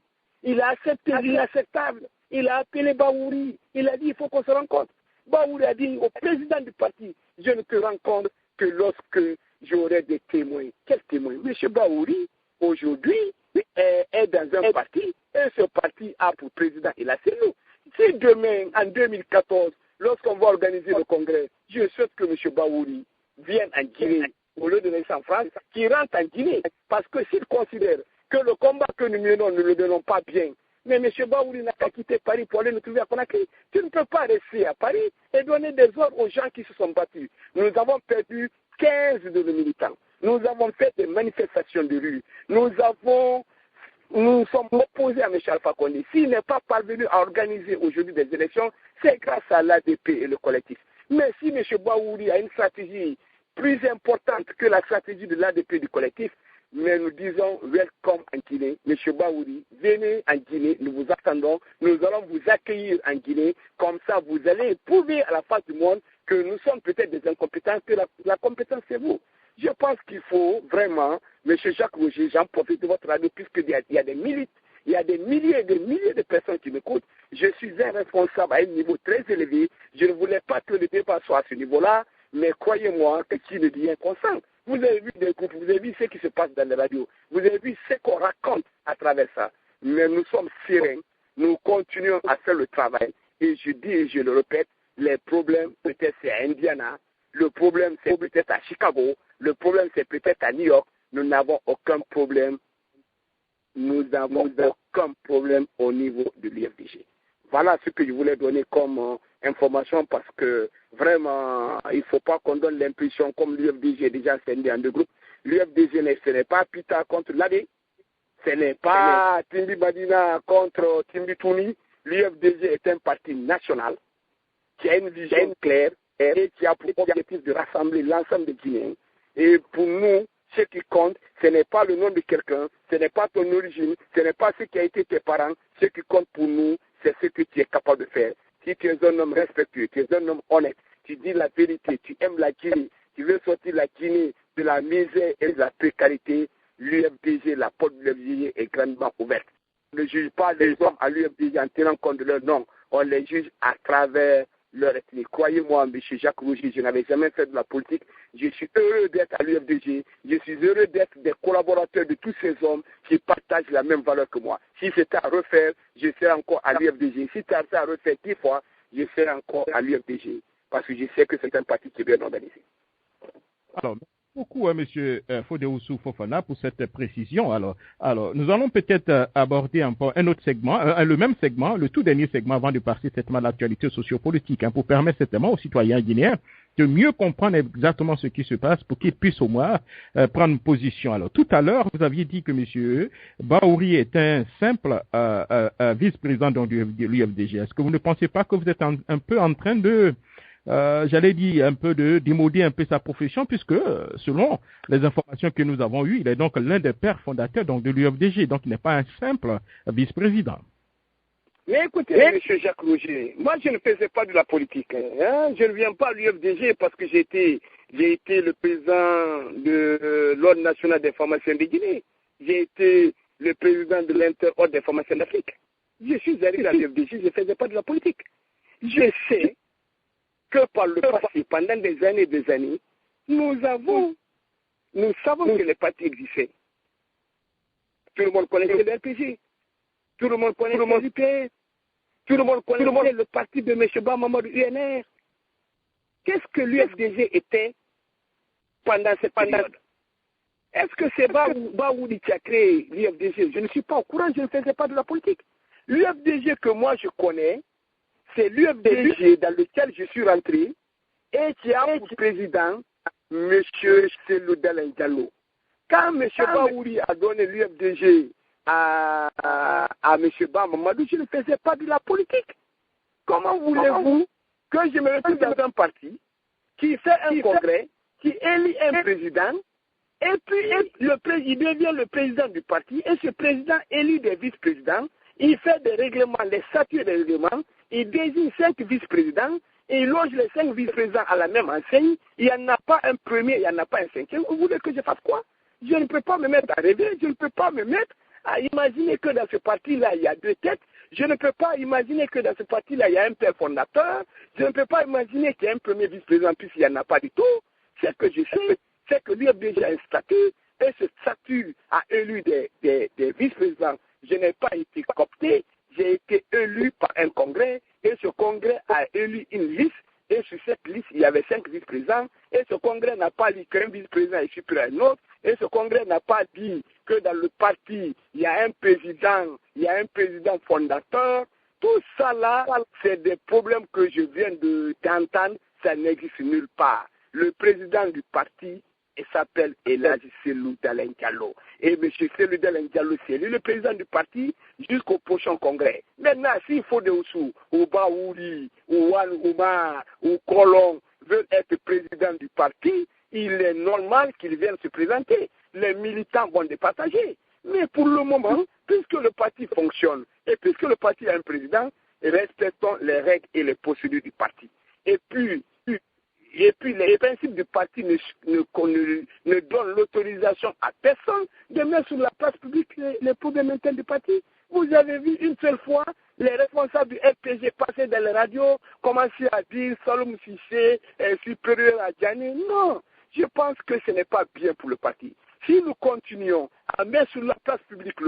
il a accepté l'inacceptable. Il a appelé Baouri. Il a dit, il faut qu'on se rencontre. Baouri a dit au président du parti, je ne te rencontre que lorsque j'aurai des témoins. Quels témoins? M. Baouri, aujourd'hui, est dans un parti, et ce parti a pour président il a c'est nous. Si demain, en 2014, lorsqu'on va organiser le congrès, je souhaite que M. Baouri vienne en Guinée, au lieu de rester en France, qu'il rentre en Guinée. Parce que s'il considère que le combat que nous menons, ne le donnons pas bien, mais M. Baouri n'a qu'à quitter Paris pour aller nous trouver à Conakry. Tu ne peux pas rester à Paris et donner des ordres aux gens qui se sont battus. Nous avons perdu 15 de nos militants. Nous avons fait des manifestations de rue. Nous sommes opposés à M. Alpha Condé. S'il n'est pas parvenu à organiser aujourd'hui des élections, c'est grâce à l'ADP et le collectif. Mais si M. Baouri a une stratégie plus importante que la stratégie de l'ADP du collectif, mais nous disons welcome en Guinée. M. Baouri, venez en Guinée, nous vous attendons, nous allons vous accueillir en Guinée, comme ça vous allez prouver à la face du monde que nous sommes peut-être des incompétents, que la compétence c'est vous. Je pense qu'il faut vraiment, M. Jacques Roger, j'en profite de votre radio, puisqu'il y a des milliers et des milliers de personnes qui m'écoutent. Je suis un responsable à un niveau très élevé. Je ne voulais pas que le débat soit à ce niveau-là, mais croyez-moi que qui ne dit rien consent. Vous avez vu des groupes, vous avez vu ce qui se passe dans les radios, vous avez vu ce qu'on raconte à travers ça. Mais nous sommes sereins, nous continuons à faire le travail. Et je dis et je le répète, les problèmes peut-être c'est à Indiana, le problème c'est peut-être à Chicago, le problème c'est peut-être à New York. Nous n'avons aucun problème. Nous n'avons aucun problème au niveau de l'UFDG. Voilà ce que je voulais donner comme information parce que vraiment, il ne faut pas qu'on donne l'impression comme l'UFDG est déjà scindé en 2 groupes. L'UFDG, ce n'est pas Pita contre l'AD, ce n'est pas Timbi Badina contre Timbi Touni. L'UFDG est un parti national qui a une vision claire et qui a pour objectif de rassembler l'ensemble des Guinéens. Et pour nous, ce qui compte, ce n'est pas le nom de quelqu'un, ce n'est pas ton origine, ce n'est pas ce qui a été tes parents. Ce qui compte pour nous, c'est ce que tu es capable de faire. Si tu es un homme respectueux, tu es un homme honnête, tu dis la vérité, tu aimes la Guinée, tu veux sortir la Guinée de la misère et de la précarité, l'UFDG, la porte de l'UFDG est grandement ouverte. On ne juge pas les hommes à l'UFDG en tenant compte de leur nom, on les juge à travers leur ethnie. Croyez-moi, M. Jacques Rougy, je n'avais jamais fait de la politique. Je suis heureux d'être à l'UFDG. Je suis heureux d'être des collaborateurs de tous ces hommes qui partagent la même valeur que moi. Si c'était à refaire, je serais encore à l'UFDG. Si c'était à refaire 10 fois, je serais encore à l'UFDG. Parce que je sais que c'est un parti qui est bien organisé. Alors, merci beaucoup, M. Fodé-Oussou Fofana, pour cette précision. Alors, nous allons peut-être aborder un autre segment, le même segment, le tout dernier segment avant de passer certainement à l'actualité sociopolitique, pour permettre certainement aux citoyens guinéens de mieux comprendre exactement ce qui se passe pour qu'ils puissent au moins prendre position. Alors, tout à l'heure, vous aviez dit que M. Baouri est un simple vice-président de l'UFDG. Est-ce que vous ne pensez pas que vous êtes un peu en train de j'allais dire un peu de démoder un peu sa profession, puisque selon les informations que nous avons eues, il est donc l'un des pères fondateurs donc de l'UFDG, donc il n'est pas un simple vice-président. Mais écoutez, M. Jacques Roger, moi je ne faisais pas de la politique. Je ne viens pas à l'UFDG parce que j'ai été le président de l'Ordre national des pharmaciens de Guinée. J'ai été le président de l'Inter-Ordre des pharmaciens d'Afrique. Je suis arrivé à l'UFDG, je ne faisais pas de la politique. Je sais que par le passé, pendant des années, nous savons que les partis existaient. Tout le monde connaissait le RPG. Tout le monde connaissait l'UPR. Tout le monde connaissait le parti de M. Bamamadou UNR. Qu'est-ce que l'UFDG était pendant cette période? Est-ce que c'est Baoudi qui a créé l'UFDG? Je ne suis pas au courant, je ne faisais pas de la politique. L'UFDG que moi je connais, c'est l'UFDG dans lequel je suis rentré et qui a pour président M. Cellou Dalein Diallo. Quand M. Baoudi a donné l'UFDG à M. Bamamadou, je ne faisais pas de la politique. Comment voulez-vous que je me retrouve dans un parti qui fait un congrès, qui élit un président, et puis il devient le président du parti, et ce président élit des vice-présidents, il fait des règlements, les statuts des règlements, il désigne 5 vice-présidents, et il loge les 5 vice-présidents à la même enseigne, il n'y en a pas un premier, il n'y en a pas un cinquième. Vous voulez que je fasse quoi? Je ne peux pas me mettre à rêver, je ne peux pas me mettre à imaginer que dans ce parti-là, il y a 2 têtes. Je ne peux pas imaginer que dans ce parti-là, il y a un père fondateur. Je ne peux pas imaginer qu'il y a un premier vice-président, puisqu'il n'y en a pas du tout. Ce que je sais, c'est que l'UFDG a un statut, et ce statut a élu des vice-présidents. Je n'ai pas été coopté, j'ai été élu par un congrès, et ce congrès a élu une liste, et sur cette liste, il y avait 5 vice-présidents, et ce congrès n'a pas dit qu'un vice-président est supérieur à un autre, et ce congrès n'a pas dit que dans le parti, il y a un président fondateur. Tout ça là, c'est des problèmes que je viens d'entendre, ça n'existe nulle part. Le président du parti s'appelle Elhadji Cellou Dalein Diallo. Et M. Cellou Dalein Diallo, c'est lui le président du parti jusqu'au prochain congrès. Maintenant, s'il faut des Oussou, ou Baouri, ou Wan Oumar, ou Kolon veulent être président du parti, il est normal qu'ils viennent se présenter. Les militants vont départager. Mais pour le moment, puisque le parti fonctionne et puisque le parti a un président, respectons les règles et les procédures du parti. Et puis les principes du parti ne donnent l'autorisation à personne de mettre sur la place publique les problèmes internes du parti. Vous avez vu une seule fois les responsables du RPG passer dans les radios, commencer à dire Saloum Cissé est supérieur à Diané. Non, je pense que ce n'est pas bien pour le parti. Si nous continuons à mettre sur la place publique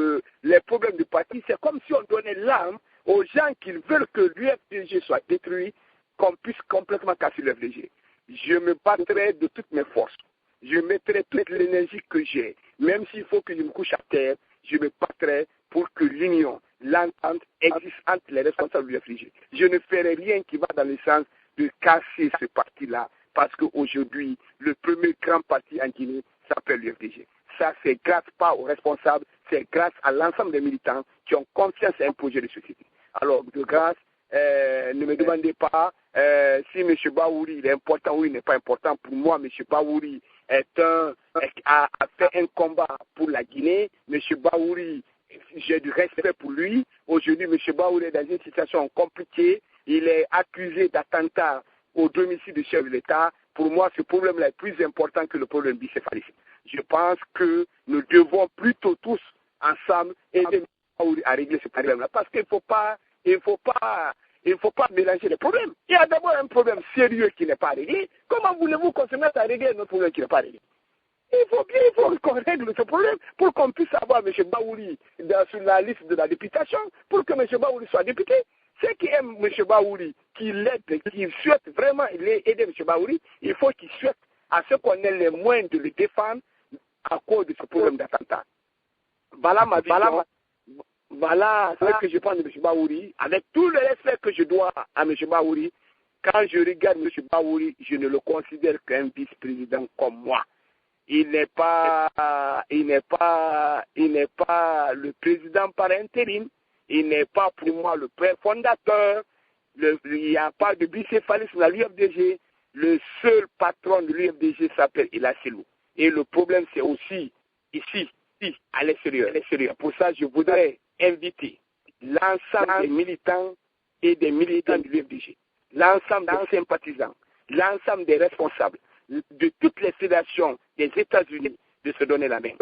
les problèmes du parti, c'est comme si on donnait l'arme aux gens qui veulent que l'UFDG soit détruit, qu'on puisse complètement casser l'UFDG. Je me battrai de toutes mes forces. Je mettrai toute l'énergie que j'ai. Même s'il faut que je me couche à terre, je me battrai pour que l'union, l'entente existe entre les responsables de l'UFDG. Je ne ferai rien qui va dans le sens de casser ce parti-là, parce qu'aujourd'hui, le premier grand parti en Guinée s'appelle l'UFDG. Ça, c'est grâce pas aux responsables, c'est grâce à l'ensemble des militants qui ont confiance à un projet de société. Alors, de grâce, ne me demandez pas si M. Baouri il est important ou il n'est pas important. Pour moi, M. Baouri a fait un combat pour la Guinée. M. Baouri, j'ai du respect pour lui. Aujourd'hui, M. Baouri est dans une situation compliquée. Il est accusé d'attentat au domicile du chef de l'État. Pour moi, ce problème-là est plus important que le problème bicéphalisme. Je pense que nous devons plutôt tous ensemble aider M. Baouri à régler ce problème-là. Parce qu'il ne faut pas mélanger les problèmes. Il y a d'abord un problème sérieux qui n'est pas réglé. Comment voulez-vous qu'on se mette à régler notre problème qui n'est pas réglé? Il faut qu'on règle ce problème pour qu'on puisse avoir M. Baouri sur la liste de la députation, pour que M. Baouri soit député. Ceux qui aiment M. Baouri, qui l'aident, qui souhaitent vraiment aider M. Baouri, il faut qu'ils souhaitent à ce qu'on ait les moyens de le défendre à cause de ce problème d'attentat. Voilà ma vision. Voilà ce que je pense de M. Baouri. Avec tout le respect que je dois à M. Baouri, quand je regarde M. Baouri, je ne le considère qu'un vice-président comme moi. Il n'est pas le président par intérim. Il n'est pas pour moi le père fondateur. Il n'y a pas de bicéphalisme dans l'UFDG. Le seul patron de l'UFDG s'appelle Elhadji Cellou. Et le problème, c'est aussi ici, à l'extérieur. Pour ça, je voudrais inviter l'ensemble des militants et des militants de l'UFDG, l'ensemble des sympathisants, l'ensemble des responsables de toutes les fédérations des États-Unis de se donner la main.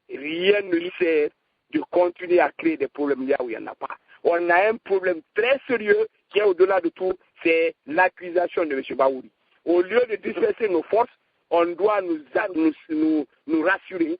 Rien ne lui sert de continuer à créer des problèmes là où il n'y en a pas. On a un problème très sérieux qui est au-delà de tout, c'est l'accusation de M. Bahouri. Au lieu de disperser nos forces, on doit nous rassurer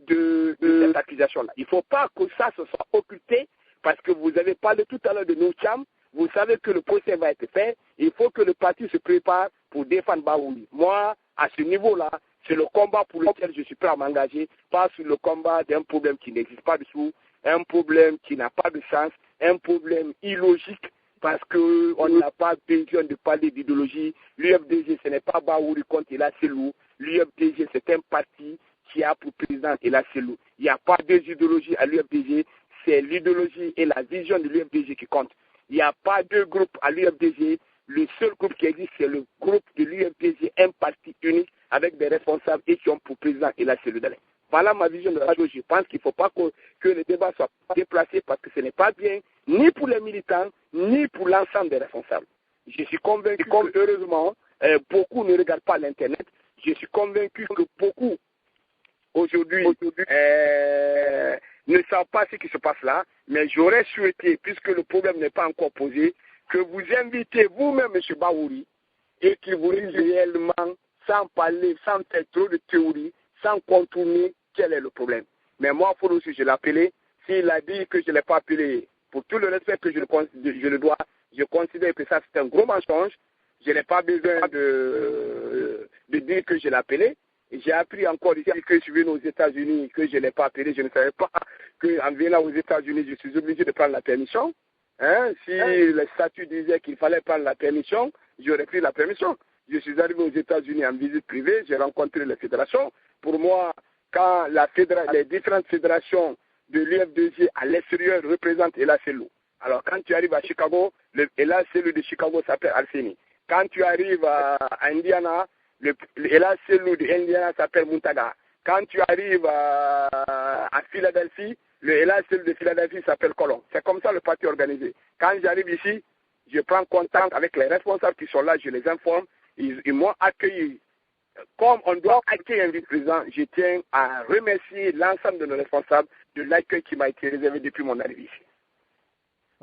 de cette accusation-là. Il ne faut pas que ça se soit occulté, parce que vous avez parlé tout à l'heure de Noucham. Vous savez que le procès va être fait. Il faut que le parti se prépare pour défendre Bahouri. Moi, à ce niveau-là, c'est le combat pour lequel je suis prêt à m'engager, pas sur le combat d'un problème qui n'existe pas dessous, un problème qui n'a pas de sens, un problème illogique, parce qu'on n'a pas besoin de parler d'idéologie. L'UFDG, ce n'est pas Bahouri contre Ella Selou. L'UFDG, c'est un parti qui a pour président Ella Selou. Il n'y a pas deux idéologies à l'UFDG, c'est l'idéologie et la vision de l'UFDG qui comptent. Il n'y a pas deux groupes à l'UFDG. Le seul groupe qui existe, c'est le groupe de l'UFDG, un parti unique avec des responsables et qui ont pour président Ella Selou Dalein. Voilà ma vision de la chose. Je pense qu'il ne faut pas que le débat soit déplacé parce que ce n'est pas bien ni pour les militants, ni pour l'ensemble des responsables. Je suis convaincu que, heureusement, beaucoup ne regardent pas l'Internet. Je suis convaincu que beaucoup, aujourd'hui, ne savent pas ce qui se passe là. Mais j'aurais souhaité, puisque le problème n'est pas encore posé, que vous invitez vous-même M. Bahouri et qu'il vous dise réellement, sans parler, sans faire trop de théorie, sans contourner quel est le problème. Mais moi, pour aussi, je l'ai appelé. S'il a dit que je ne l'ai pas appelé, pour tout le respect que je le dois, je considère que ça c'est un gros mensonge. Je n'ai pas besoin de dire que je l'ai appelé. J'ai appris encore ici que je suis venu aux États-Unis, que je ne l'ai pas appelé. Je ne savais pas qu'en venant aux États-Unis, je suis obligé de prendre la permission. Si le statut disait qu'il fallait prendre la permission, j'aurais pris la permission. Je suis arrivé aux États-Unis en visite privée, j'ai rencontré les fédérations. Pour moi, quand les différentes fédérations de l'UFDG à l'extérieur représentent Ella Selou. Alors quand tu arrives à Chicago, Ella Selou de Chicago s'appelle Alseni. Quand tu arrives à Indiana, Ella Selou de Indiana s'appelle Muntaga. Quand tu arrives à Philadelphie, le Ella Selou de Philadelphie s'appelle Colon. C'est comme ça le parti organisé. Quand j'arrive ici, je prends contact avec les responsables qui sont là, je les informe. Ils m'ont accueilli. Comme on doit accueillir un vice-président, je tiens à remercier l'ensemble de nos responsables de l'accueil qui m'a été réservé depuis mon arrivée ici.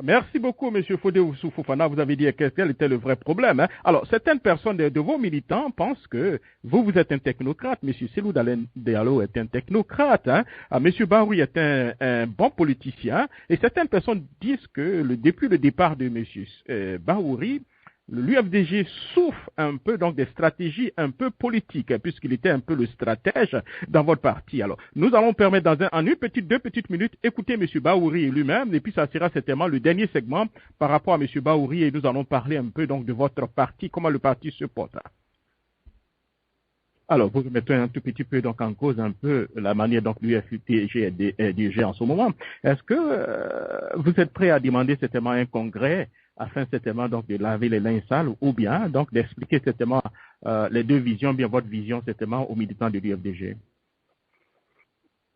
Merci beaucoup, M. Fodé Oussou Fofana. Vous avez dit quel était le vrai problème. Alors, certaines personnes de vos militants pensent que vous êtes un technocrate. M. Selou Dalein Diallo est un technocrate. M. Bahouri est un bon politicien. Et certaines personnes disent que depuis le départ de M. Bahouri, l'UFDG souffre un peu donc des stratégies un peu politiques, puisqu'il était un peu le stratège dans votre parti. Alors, nous allons permettre en deux petites minutes, écouter M. Bahouri lui-même, et puis ça sera certainement le dernier segment par rapport à M. Bahouri, et nous allons parler un peu donc de votre parti, comment le parti se porte. Alors, vous mettez un tout petit peu donc en cause un peu la manière dont l'UFDG est dirigé en ce moment. Est-ce que vous êtes prêt à demander certainement un congrès afin certainement donc de laver les linges sales ou bien donc d'expliquer certainement les deux visions, bien votre vision certainement aux militants de l'UFDG?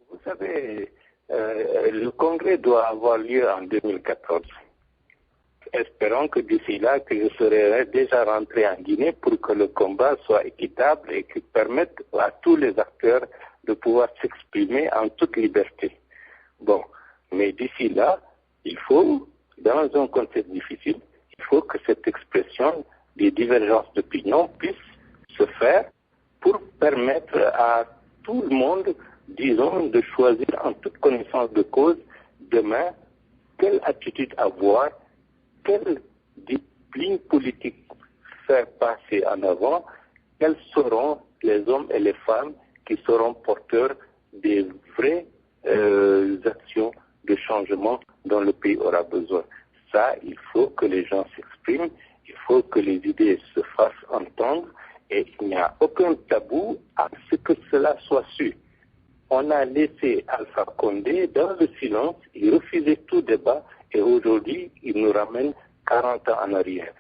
Vous savez, le congrès doit avoir lieu en 2014. Espérons que d'ici là, que je serai déjà rentré en Guinée pour que le combat soit équitable et qu'il permette à tous les acteurs de pouvoir s'exprimer en toute liberté. Bon, mais d'ici là, il faut, dans un contexte difficile, il faut que cette expression des divergences d'opinion puisse se faire pour permettre à tout le monde, disons, de choisir en toute connaissance de cause demain quelle attitude avoir, quelle ligne politique faire passer en avant, quels seront les hommes et les femmes qui seront porteurs des vraies actions de changement dont le pays aura besoin. Ça, il faut que les gens s'expriment, il faut que les idées se fassent entendre et il n'y a aucun tabou à ce que cela soit su. On a laissé Alpha Condé dans le silence, il refusait tout débat et aujourd'hui, il nous ramène 40 ans en arrière.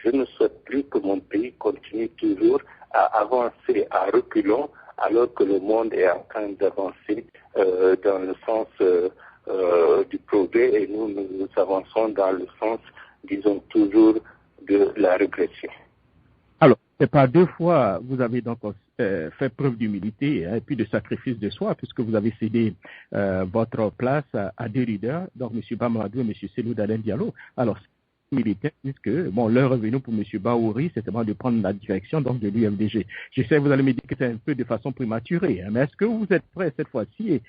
Je ne souhaite plus que mon pays continue toujours à avancer à reculons alors que le monde est en train d'avancer dans le sens du progrès et nous avançons dans le sens, disons, toujours de la régression. Alors, c'est pas deux fois vous avez donc fait preuve d'humilité et puis de sacrifice de soi puisque vous avez cédé votre place à deux leaders, donc M. Bamadou et M. Selou Dalein Diallo. Alors, militaire, puisque l'heure est venue pour M. Bahouri, c'est de prendre la direction donc, de l'UFDG. Je sais que vous allez me dire que c'est un peu de façon prématurée, mais est-ce que vous êtes prêt cette fois-ci,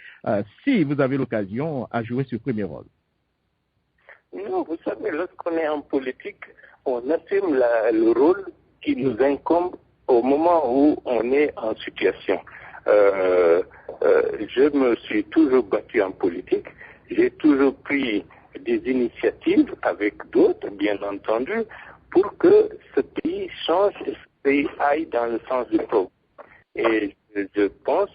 si vous avez l'occasion, à jouer ce premier rôle? Non, vous savez, lorsqu'on est en politique, on assume le rôle qui nous incombe au moment où on est en situation. Je me suis toujours battu en politique, j'ai toujours pris des initiatives avec d'autres, bien entendu, pour que ce pays change et ce pays aille dans le sens du progrès. Et je pense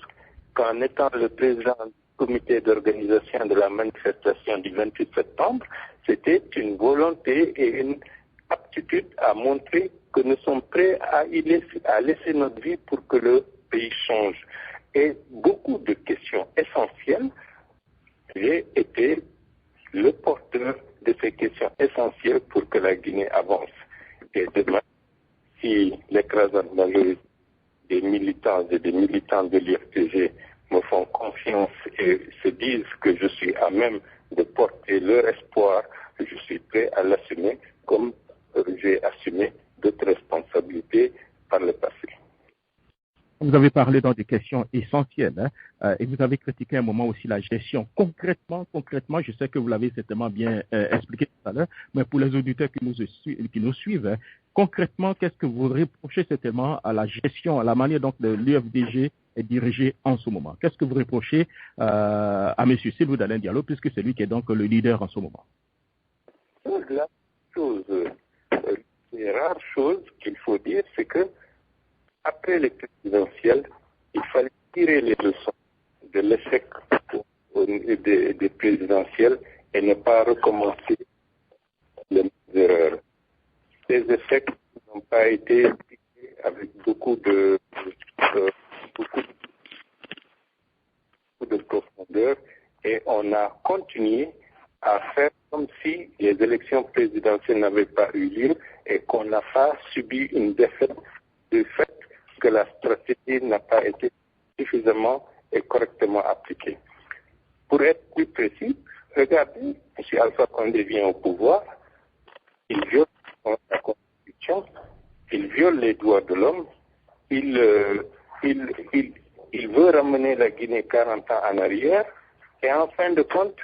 qu'en étant le président du comité d'organisation de la manifestation du 28 septembre, c'était une volonté et une aptitude à montrer que nous sommes prêts à laisser notre vie pour que le pays change. Et beaucoup de questions essentielles, j'ai été le porteur de ces questions essentielles pour que la Guinée avance. Et demain, si l'écrasante majorité des militants et des militants de l'IFTG me font confiance et se disent que je suis à même de porter leur espoir, je suis prêt à l'assumer comme j'ai assumé d'autres responsabilités par le passé. Vous avez parlé dans des questions essentielles et vous avez critiqué à un moment aussi la gestion. Concrètement, je sais que vous l'avez certainement bien expliqué tout à l'heure, mais pour les auditeurs qui nous suivent, concrètement, qu'est-ce que vous reprochez certainement à la gestion, à la manière dont l'UFDG est dirigé en ce moment? Qu'est-ce que vous reprochez à M. Sylvain Dalein Diallo, puisque c'est lui qui est donc le leader en ce moment? Les rares choses qu'il faut dire, c'est que après les présidentielles, il fallait tirer les leçons de l'échec des présidentielles et ne pas recommencer les mêmes erreurs. Ces échecs n'ont pas été tirés avec beaucoup de profondeur et on a continué à faire comme si les élections présidentielles n'avaient pas eu lieu et qu'on n'a pas subi une défaite du fait que la stratégie n'a pas été suffisamment et correctement appliquée. Pour être plus précis, regardez, M. Alpha Condé vient au pouvoir, il viole la Constitution, il viole les droits de l'homme, il veut ramener la Guinée 40 ans en arrière, et en fin de compte,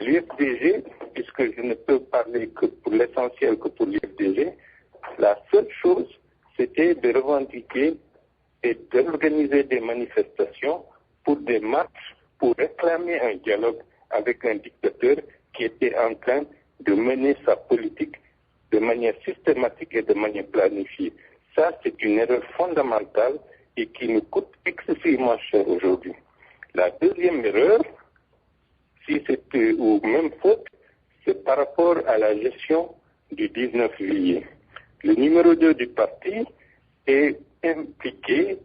l'UFDG, puisque je ne peux parler que pour l'essentiel que pour l'UFDG, la seule chose, c'était de revendiquer et d'organiser des manifestations pour des marches, pour réclamer un dialogue avec un dictateur qui était en train de mener sa politique de manière systématique et de manière planifiée. Ça, c'est une erreur fondamentale et qui nous coûte excessivement cher aujourd'hui. La deuxième erreur, si c'était ou même faute, c'est par rapport à la gestion du 19 juillet. Le numéro 2 du parti est impliqué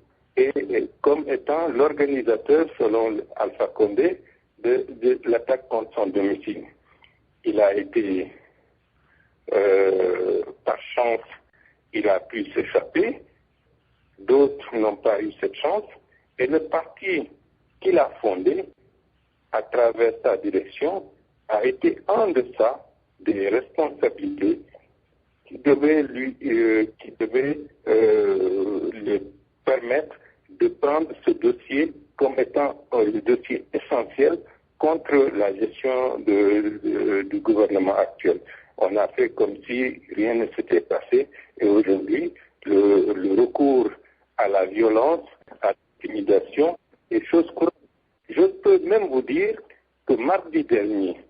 comme étant l'organisateur, selon Alpha Condé, de l'attaque contre son domicile. Il a été, par chance, il a pu s'échapper, d'autres n'ont pas eu cette chance, et le parti qu'il a fondé, à travers sa direction, a été en deçà des responsabilités qui devaient lui permettre de prendre ce dossier comme étant le dossier essentiel contre la gestion du gouvernement actuel. On a fait comme si rien ne s'était passé et aujourd'hui, le recours à la violence, à l'intimidation est chose courante. Je peux même vous dire que mardi dernier,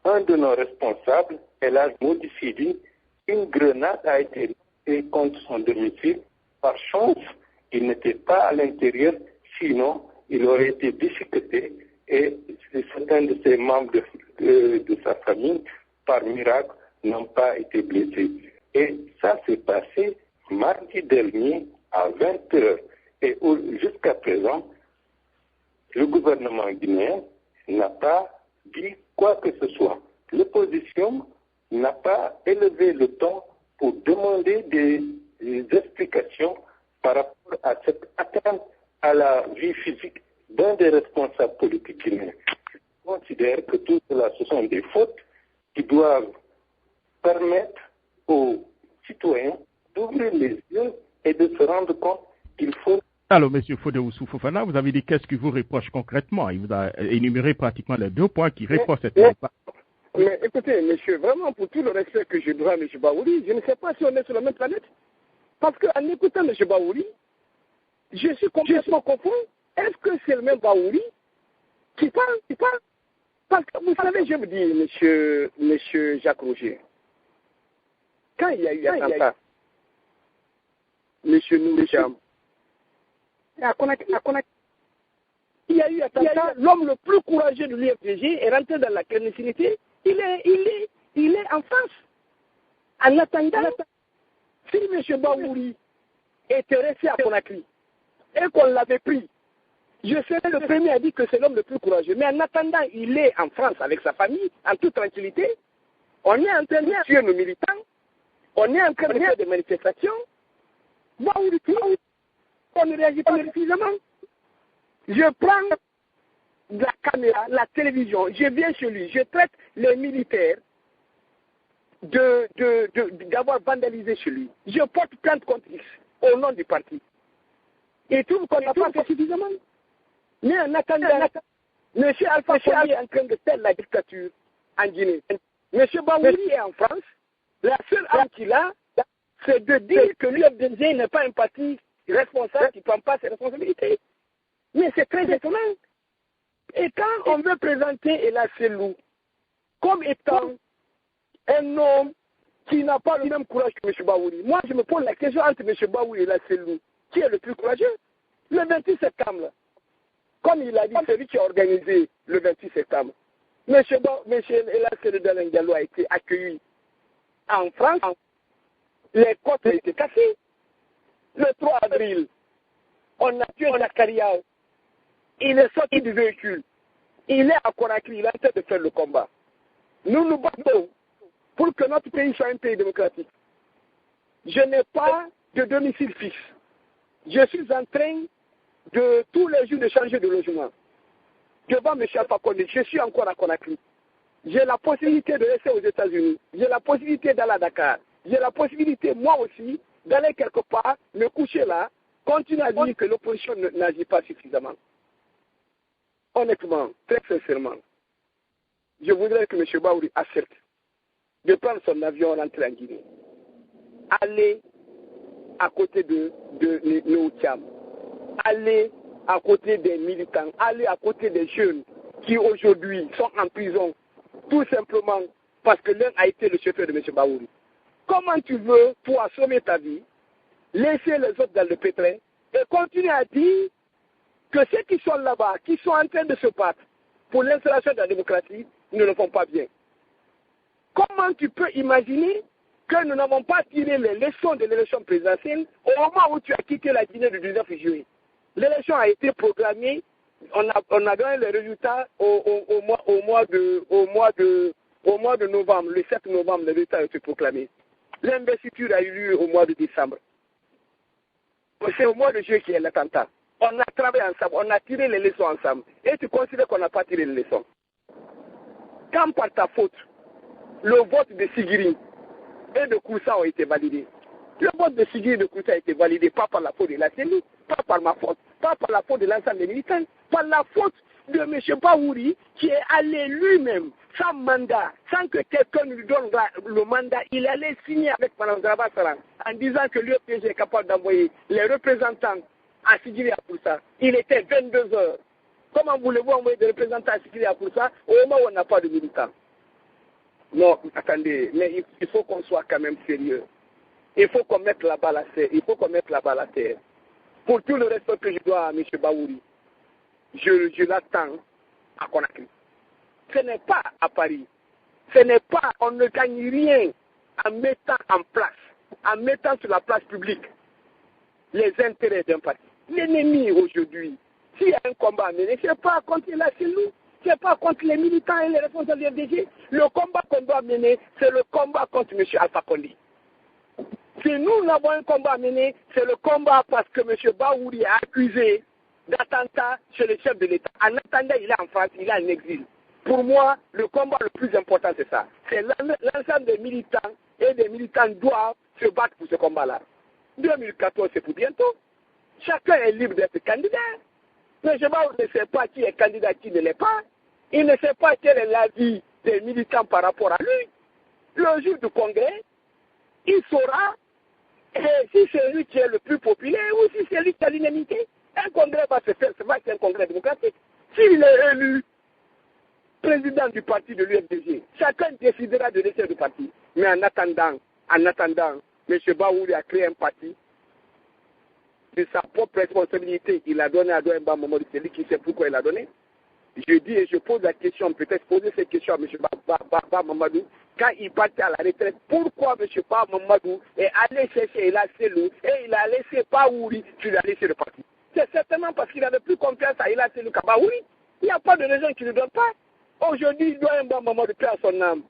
un de nos responsables, Elhadj Modou, une grenade a été lancée contre son domicile. Par chance, il n'était pas à l'intérieur, sinon il aurait été déchiqueté et certains de ses membres de sa famille, par miracle, n'ont pas été blessés. Et ça s'est passé mardi dernier à 20h. Et jusqu'à présent, le gouvernement guinéen n'a pas dit quoi que ce soit. L'opposition n'a pas élevé le ton pour demander des explications par rapport à cette atteinte à la vie physique d'un des responsables politiques guinéens. Je considère que tout cela, ce sont des fautes qui doivent permettre aux citoyens d'ouvrir les yeux et de se rendre compte qu'il faut... Alors, M. Fode Oussou Fofana, vous avez dit qu'est-ce qu'il vous reproche concrètement? Il vous a énuméré pratiquement les 2 points qui reprochent cette débat. Mais écoutez, monsieur, vraiment, pour tout le respect que je dois à M. Baouri, je ne sais pas si on est sur la même planète. Parce qu'en écoutant M. Baouri, je suis complètement confus. Est-ce que c'est le même Baouri qui parle? Parce que vous savez, je vous dis, monsieur Jacques Roger, quand il y a eu attentat, monsieur Noucham, il y a eu attentat, l'homme le plus courageux de l'UFDG est rentré dans la clandestinité. Il est en France. En attendant, si M. Baouri était resté à Conakry et qu'on l'avait pris, je serais le premier à dire que c'est l'homme le plus courageux. Mais en attendant, il est en France avec sa famille, en toute tranquillité. On est en train de tuer nos militants. On est en train de faire des manifestations. Baouri, on ne réagit pas suffisamment. Je prends la caméra, la télévision, je viens chez lui, je traite les militaires d'avoir vandalisé chez lui. Je porte plainte contre X au nom du parti. Et trouve qu'on n'a pas fait suffisamment. Mais en attendant, M. Alpha Condé est en train de faire la dictature en Guinée. M. Baouri est en France. La seule arme qu'il a, c'est de dire que l'UFDG n'est pas un parti responsable qui ne prend pas ses responsabilités. Mais c'est très étonnant. Et quand on veut présenter Ella Selou comme étant un homme qui n'a pas le même courage que M. Baouri, moi je me pose la question entre M. Baouri et Ella Selou, qui est le plus courageux? Le 28 septembre, comme il a dit, celui qui a organisé le 28 septembre, M. Ella Selou Dalein Diallo a été accueilli en France, les côtes ont été cassées. Le 3 avril, on a tué Zakaria. Il est sorti du véhicule. Il est à Conakry. Il est en train de faire le combat. Nous nous battons pour que notre pays soit un pays démocratique. Je n'ai pas de domicile fixe. Je suis en train de tous les jours de changer de logement. Devant M. Alpha Condé, je suis encore à Conakry. J'ai la possibilité de rester aux États-Unis. J'ai la possibilité d'aller à Dakar. J'ai la possibilité, moi aussi, d'aller quelque part, me coucher là, continuer à dire que l'opposition n'agit pas suffisamment. Honnêtement, très sincèrement, je voudrais que M. Baouri accepte de prendre son avion, rentrer en Guinée, aller à côté de Noucham, aller à côté des militants, aller à côté des jeunes qui aujourd'hui sont en prison, tout simplement parce que l'un a été le chauffeur de M. Baouri. Comment tu veux, pour assommer ta vie, laisser les autres dans le pétrin et continuer à dire que ceux qui sont là-bas, qui sont en train de se battre pour l'installation de la démocratie, ne le font pas bien? Comment tu peux imaginer que nous n'avons pas tiré les leçons de l'élection présidentielle au moment où tu as quitté la Guinée le 19 juillet? L'élection a été programmée, on a donné les résultats au mois de novembre, le 7 novembre, les résultats ont été proclamés. L'investiture a eu lieu au mois de décembre. C'est au mois de juillet qu'il y a l'attentat. On a travaillé ensemble, on a tiré les leçons ensemble. Et tu considères qu'on n'a pas tiré les leçons? Quand par ta faute, le vote de Sigiri et de Koussa ont été validés. Le vote de Sigiri et de Koussa a été validé pas par la faute de la CENI, pas par ma faute, pas par la faute de l'ensemble des militants, par la faute de M. Baouri qui est allé lui-même, sans mandat, sans que quelqu'un lui donne le mandat, il allait signer avec Mme Zarabasaran en disant que l'UFDG est capable d'envoyer les représentants à Sigiri à Koussa. Il était 22 heures. Comment voulez-vous envoyer des représentants à Sigiri à Koussa au moment où on n'a pas de militants? Non, attendez, mais il faut qu'on soit quand même sérieux. Il faut qu'on mette la balle à terre. Il faut qu'on mette la balle à terre. Pour tout le respect que je dois à M. Baouri, je l'attends à Conakry. Ce n'est pas à Paris. Ce n'est pas, on ne gagne rien en mettant en place, en mettant sur la place publique les intérêts d'un parti. L'ennemi aujourd'hui, s'il y a un combat à mener, ce n'est pas contre la CELU, ce n'est pas contre les militants et les responsables du FDG. Le combat qu'on doit mener, c'est le combat contre M. Alpha Condé. Si nous avons un combat à mener, c'est le combat parce que M. Baouri est accusé d'attentat chez le chef de l'État. En attendant, il est en France, il est en exil. Pour moi, le combat le plus important, c'est ça. C'est l'ensemble des militants et des militants doivent se battre pour ce combat-là. 2014, c'est pour bientôt. Chacun est libre d'être candidat. Mais je ne sais pas qui est candidat, qui ne l'est pas. Il ne sait pas quel est l'avis des militants par rapport à lui. Le jour du congrès, il saura si c'est lui qui est le plus populaire ou si c'est lui qui a l'unanimité. Un congrès va se faire, c'est un congrès démocratique. S'il est élu président du parti de l'UFDG, chacun décidera de laisser le parti. Mais en attendant, M. Baouri a créé un parti de sa propre responsabilité. Il a donné à Douemba Mamadou, c'est lui qui sait pourquoi il a donné. Je dis et je pose la question, peut-être poser cette question à M. Mamadou, quand il partait à la retraite, pourquoi M. Mamadou est allé chercher Ila Selou et il a laissé Baouri, tu l'as laissé le parti. C'est certainement parce qu'il n'avait plus confiance à Ila Selou qu'à Baouri. Il n'y a pas de raison qu'il ne donne pas. Aujourd'hui, il doit un bon moment de paix à son âme.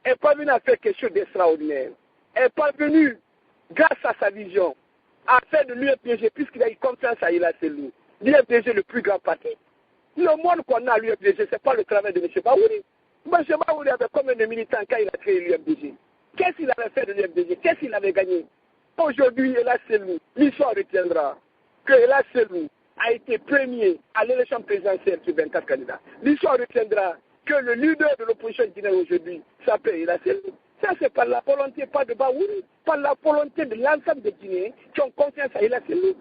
Elle n'est pas venue à faire quelque chose d'extraordinaire. Elle n'est pas venue, grâce à sa vision, à faire de l'UFDG, puisqu'il a eu confiance à Ila Selou. L'UFDG est le plus grand parti. Le monde qu'on a à l'UFDG, ce n'est pas le travail de M. Baouri. M. Baouri avait combien de militants quand il a créé l'UFDG? Qu'est-ce qu'il avait fait de l'UFDG? Qu'est-ce qu'il avait gagné? Aujourd'hui, Ila Selou, l'histoire retiendra que Ila Selou a été premier à l'élection présidentielle sur 24 candidats. L'histoire retiendra que le leader de l'opposition guinéenne aujourd'hui s'appelle Ila Selou. Ça, c'est par la volonté, pas de Baouri, par la volonté de l'ensemble des Guinéens qui ont confiance à Ila Selou.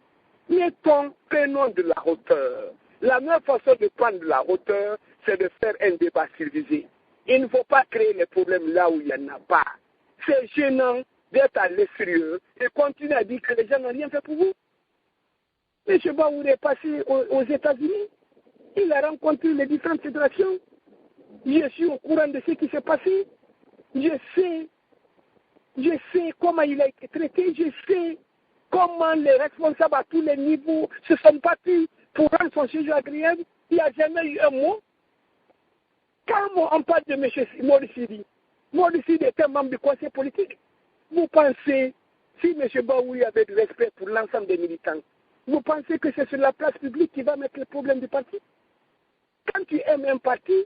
Prenons de la hauteur. La meilleure façon de prendre de la hauteur, c'est de faire un débat civilisé. Il ne faut pas créer les problèmes là où il n'y en a pas. C'est gênant d'être à l'extérieur et continuer à dire que les gens n'ont rien fait pour vous. M. Baouri est passé aux États-Unis. Il a rencontré les différentes fédérations. Je suis au courant de ce qui s'est passé. Je sais comment il a été traité. Je sais comment les responsables à tous les niveaux se sont battus pour rendre son séjour agréable. Il n'y a jamais eu un mot. Quand on parle de M. Morissidi est un membre du conseil politique. Vous pensez, si M. Baouri avait du respect pour l'ensemble des militants, vous pensez que c'est sur la place publique qui va mettre le problème du parti? Quand tu aimes un parti,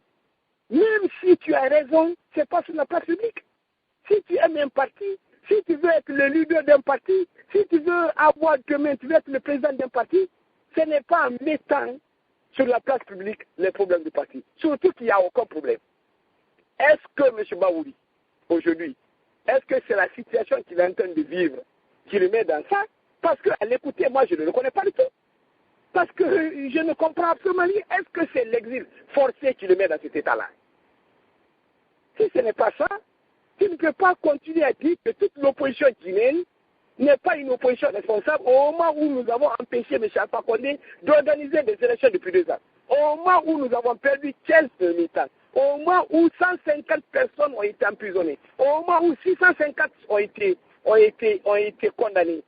même si tu as raison, ce n'est pas sur la place publique. Si tu aimes un parti, si tu veux être le leader d'un parti, si tu veux avoir demain, tu veux être le président d'un parti, ce n'est pas en mettant sur la place publique les problèmes du parti. Surtout qu'il n'y a aucun problème. Est-ce que M. Baouri, aujourd'hui, est-ce que c'est la situation qu'il est en train de vivre qui le met dans ça? Parce qu'à l'écouter, moi, je ne le connais pas du tout. Parce que je ne comprends absolument rien. Est-ce que c'est l'exil forcé qui le met dans cet état-là? Si ce n'est pas ça, tu ne peux pas continuer à dire que toute l'opposition guinéenne n'est pas une opposition responsable au moment où nous avons empêché M. Alpha Condé d'organiser des élections depuis 2 ans. Au moment où nous avons perdu 15 militants. Au moment où 150 personnes ont été emprisonnées. Au moment où 650 ont été condamnés.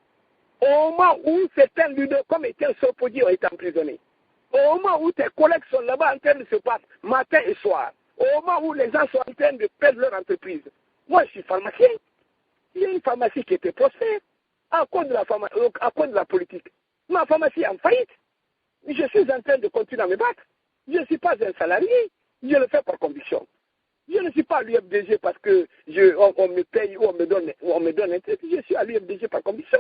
Au moment où certains leaders, comme Étienne Sopodi, ont été emprisonnés. Au moment où tes collègues sont là-bas en train de se battre, matin et soir. Au moment où les gens sont en train de perdre leur entreprise. Moi, je suis pharmacien. Il y a une pharmacie qui était prospère à cause de la politique. Ma pharmacie est en faillite. Je suis en train de continuer à me battre. Je ne suis pas un salarié. Je le fais par conviction. Je ne suis pas à l'UFDG parce que on me paye ou on me donne un truc. Je suis à l'UFDG par conviction.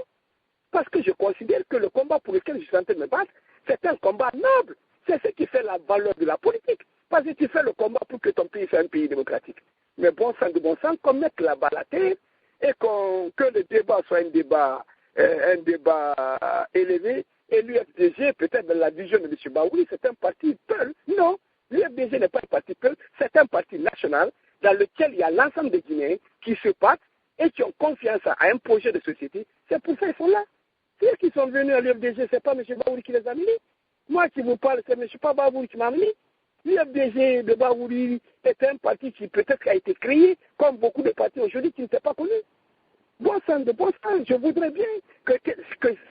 Parce que je considère que le combat pour lequel je suis en train de me battre, c'est un combat noble. C'est ce qui fait la valeur de la politique. Parce que tu fais le combat pour que ton pays soit un pays démocratique. Mais bon sang, qu'on mette la balle à terre et que le débat soit un débat élevé. Et l'UFDG, peut-être dans la vision de M. Baouri, c'est un parti peul. Non, l'UFDG n'est pas un parti peul, c'est un parti national dans lequel il y a l'ensemble des Guinéens qui se battent et qui ont confiance à un projet de société. C'est pour ça qu'ils sont là. Ceux qui sont venus à l'UFDG, ce n'est pas M. Baouri qui les a amenés. Moi qui vous parle, c'est M. Baouri qui m'a amené. L'UFDG de Baouri est un parti qui peut-être a été créé, comme beaucoup de partis aujourd'hui qui ne sont pas connus. Bon sang, je voudrais bien que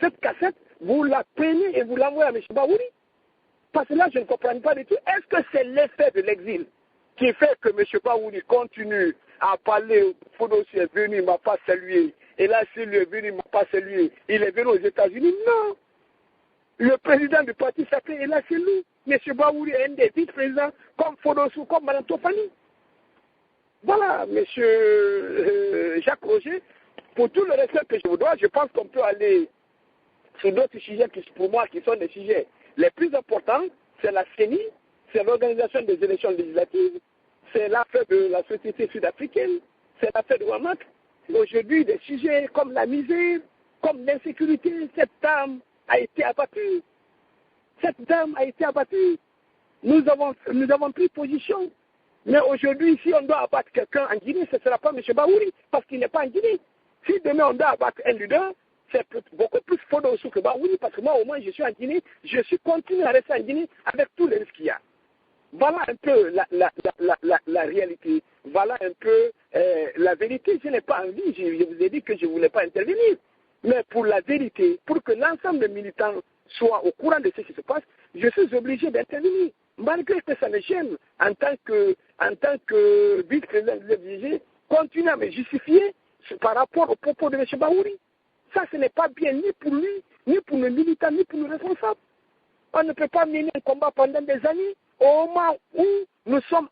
cette cassette, vous la preniez et vous l'envoyez à M. Baouri. Parce que là, je ne comprends pas du tout. Est-ce que c'est l'effet de l'exil qui fait que M. Baouri continue à parler? Fodossi est venu, il ne m'a pas salué. Et là, s'il est venu, il ne m'a pas salué. Il est venu aux États-Unis. Non. Le président du parti s'appelle Ila Selou. M. Baouri est un des vice-présidents, comme Fodosou, comme Mme Tofani. Voilà, M. Jacques Roger, pour tout le respect que je vous dois, je pense qu'on peut aller sur d'autres sujets qui, pour moi, qui sont des sujets les plus importants. C'est la CENI, c'est l'organisation des élections législatives, c'est l'affaire de la société sud-africaine, c'est l'affaire de Wamak. Aujourd'hui, des sujets comme la misère, comme l'insécurité, cette dame a été abattue. Cette dame a été abattue. Nous avons pris position. Mais aujourd'hui, si on doit abattre quelqu'un en Guinée, ce ne sera pas M. Baouri, parce qu'il n'est pas en Guinée. Si demain on doit abattre un leader, c'est beaucoup plus Fodosou que Baouri, parce que moi au moins je suis en Guinée, je suis continué à rester en Guinée avec tous les risques qu'il y a. Voilà un peu la réalité. Voilà un peu la vérité. Je n'ai pas envie, je vous ai dit que je ne voulais pas intervenir. Mais pour la vérité, pour que l'ensemble des militants soient au courant de ce qui se passe, je suis obligé d'intervenir. Malgré que ça me gêne, en tant que vice-président de l'FDG, continuer à me justifier par rapport aux propos de M. Baouri. Ça, ce n'est pas bien ni pour lui, ni pour nos militants, ni pour nos responsables. On ne peut pas mener un combat pendant des années au moment où nous sommes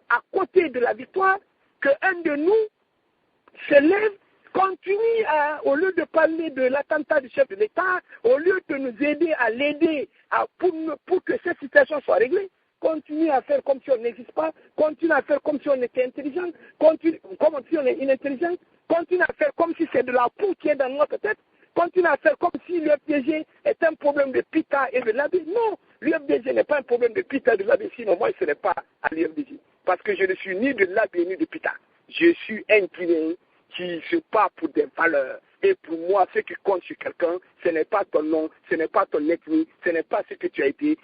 à côté de la victoire, qu'un de nous se lève, continue au lieu de parler de l'attentat du chef de l'État, au lieu de nous aider à l'aider pour que cette situation soit réglée, continue à faire comme si on n'existe pas, continue à faire comme si on était intelligent, comme si on est inintelligent, continue à faire comme si c'est de la poux qui est dans notre tête, continue à faire comme si l'UFDG est un problème de pita et de l'AB. Non, l'UFDG n'est pas un problème de pita et de l'AB, sinon moi je ne serais pas à l'UFDG. Parce que je ne suis ni de l'AB ni de pita. Je suis un Guinéen qui se bat pour des valeurs. Et pour moi, ce qui compte sur quelqu'un, ce n'est pas ton nom, ce n'est pas ton ethnie, ce n'est pas ce que tu as été,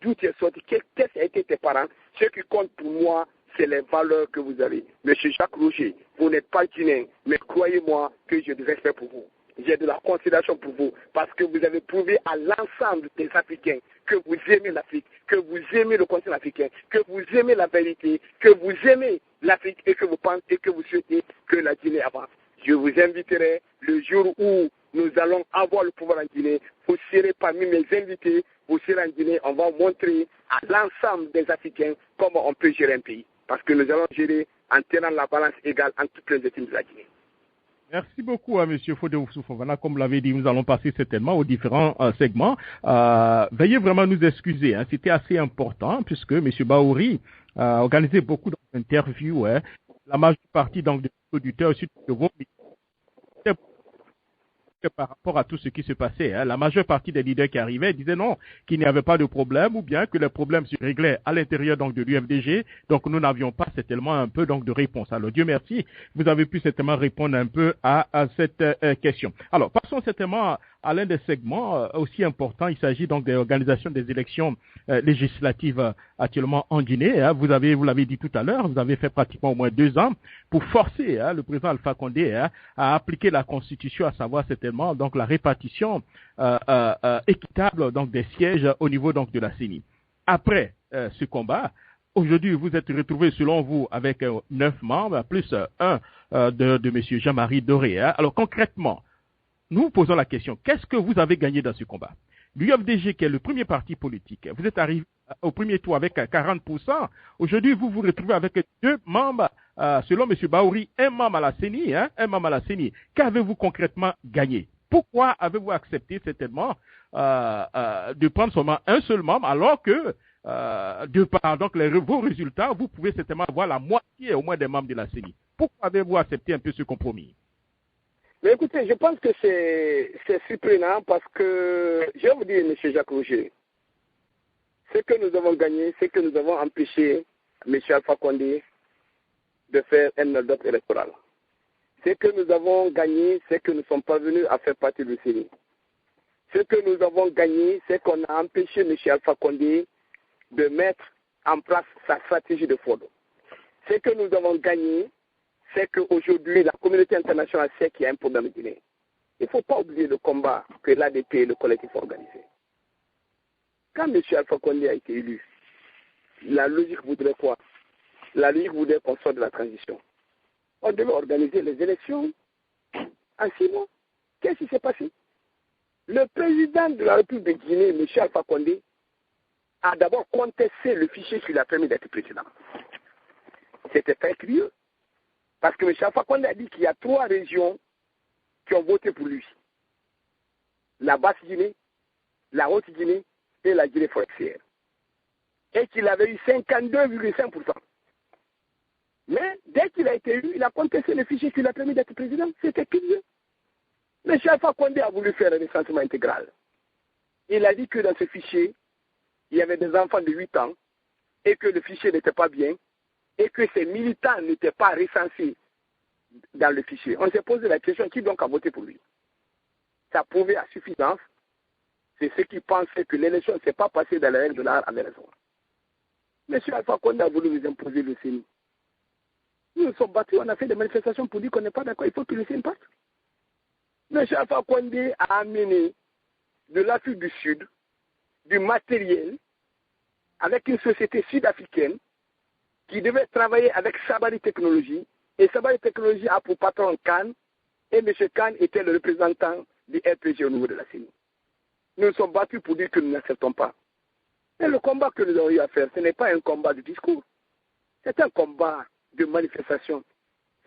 d'où tu es sorti, qu'est-ce qui a été tes parents. Ce qui compte pour moi, c'est les valeurs que vous avez. Monsieur Jacques Roger, vous n'êtes pas Guinéen, mais croyez-moi que j'ai du respect pour vous. J'ai de la considération pour vous, parce que vous avez prouvé à l'ensemble des Africains que vous aimez l'Afrique, que vous aimez le continent africain, que vous aimez la vérité, que vous aimez l'Afrique et que vous pensez et que vous souhaitez que la Guinée avance. Je vous inviterai le jour où nous allons avoir le pouvoir en Guinée. Vous serez parmi mes invités, vous serez en Guinée, on va montrer à l'ensemble des Africains comment on peut gérer un pays. Parce que nous allons gérer en tenant la balance égale en toutes les ethnies de la Guinée. Merci beaucoup à M. Fodosou Fofana. Comme l'avait dit, nous allons passer certainement aux différents segments. Veuillez vraiment nous excuser. Hein. C'était assez important puisque M. Baouri a organisé beaucoup d'interviews. Hein. La majeure partie donc, des auditeurs aussi de vos par rapport à tout ce qui se passait. Hein. La majeure partie des leaders qui arrivaient disaient non, qu'il n'y avait pas de problème ou bien que les problèmes se réglaient à l'intérieur donc de l'UFDG. Donc nous n'avions pas certainement un peu donc de réponse. Alors Dieu merci, vous avez pu certainement répondre un peu à cette question. Alors passons certainement à l'un des segments aussi importants. Il s'agit donc de l'organisation des élections législatives actuellement en Guinée. Hein. Vous l'avez dit tout à l'heure, vous avez fait pratiquement au moins 2 ans pour forcer le président Alpha Condé à appliquer la Constitution, à savoir certainement donc la répartition équitable donc des sièges au niveau donc de la CENI. Après ce combat, aujourd'hui vous êtes retrouvé selon vous avec 9 membres plus un de M. Jean-Marie Doré. Hein. Alors concrètement, nous vous posons la question, qu'est-ce que vous avez gagné dans ce combat? L'UFDG, qui est le premier parti politique, vous êtes arrivé au premier tour avec 40%. Aujourd'hui, vous vous retrouvez avec 2 membres, selon M. Baouri, un membre à la CENI, hein, un membre à la CENI. Qu'avez-vous concrètement gagné? Pourquoi avez-vous accepté certainement de prendre seulement un seul membre, alors que, de par donc vos résultats, vous pouvez certainement avoir la moitié au moins des membres de la CENI? Pourquoi avez-vous accepté un peu ce compromis? Mais écoutez, je pense que c'est surprenant parce que, je vais vous dire, M. Jacques Roger, ce que nous avons gagné, c'est que nous avons empêché M. Alpha Condé de faire un hold-up électoral. Ce que nous avons gagné, c'est que nous sommes parvenus à faire partie de CENI. Ce que nous avons gagné, c'est qu'on a empêché M. Alpha Condé de mettre en place sa stratégie de fraude. Ce que nous avons gagné, c'est qu'aujourd'hui, la communauté internationale sait qu'il y a un problème guinéen. Il ne faut pas oublier le combat que l'ADP et le collectif ont organisé. Quand M. Alpha Condé a été élu, la logique voudrait quoi? La logique voudrait qu'on sorte de la transition. On devait organiser les élections en 6 mois. Qu'est-ce qui s'est passé? Le président de la République de Guinée, M. Alpha Condé, a d'abord contesté le fichier qui lui a permis d'être président. C'était très curieux. Parce que M. Alpha Condé a dit qu'il y a 3 régions qui ont voté pour lui. La Basse-Guinée, la Haute-Guinée et la Guinée forestière. Et qu'il avait eu 52,5%. Mais dès qu'il a été élu, il a contesté le fichier qui lui a permis d'être président. C'était curieux. M. Alpha Condé a voulu faire un recensement intégral. Il a dit que dans ce fichier, il y avait des enfants de 8 ans et que le fichier n'était pas bien et que ces militants n'étaient pas recensés dans le fichier. On s'est posé la question, qui donc a voté pour lui? Ça prouvait à suffisance. C'est ceux qui pensaient que l'élection ne s'est pas passée dans les règles de l'art avaient raison. M. Alpha Condé a voulu nous imposer le CENI. Nous nous sommes battus, on a fait des manifestations pour dire qu'on n'est pas d'accord, il faut que le CENI passe. M. Alpha Condé a amené de l'Afrique du Sud du matériel avec une société sud-africaine qui devait travailler avec Sabari Technologies. Et Sabari Technologies a pour patron Khan, et M. Khan était le représentant du RPG au niveau de la CENI. Nous nous sommes battus pour dire que nous n'acceptons pas. Mais le combat que nous avons eu à faire, ce n'est pas un combat de discours. C'est un combat de manifestation.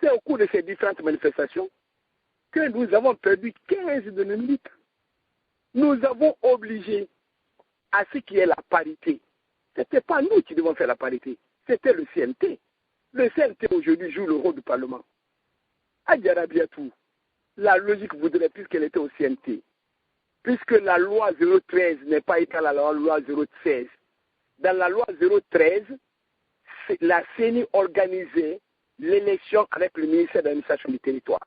C'est au cours de ces différentes manifestations que nous avons perdu 15 de nos militants. Nous avons obligé à ce qu'il y ait la parité. Ce n'était pas nous qui devons faire la parité, c'était le CNT. Le CNT aujourd'hui joue le rôle du Parlement. À Diarabiatou, la logique voudrait plus qu'elle était au CNT, puisque la loi 013 n'est pas égale à la loi 016. Dans la loi 013, la CENI organisait l'élection avec le ministère de l'administration du territoire.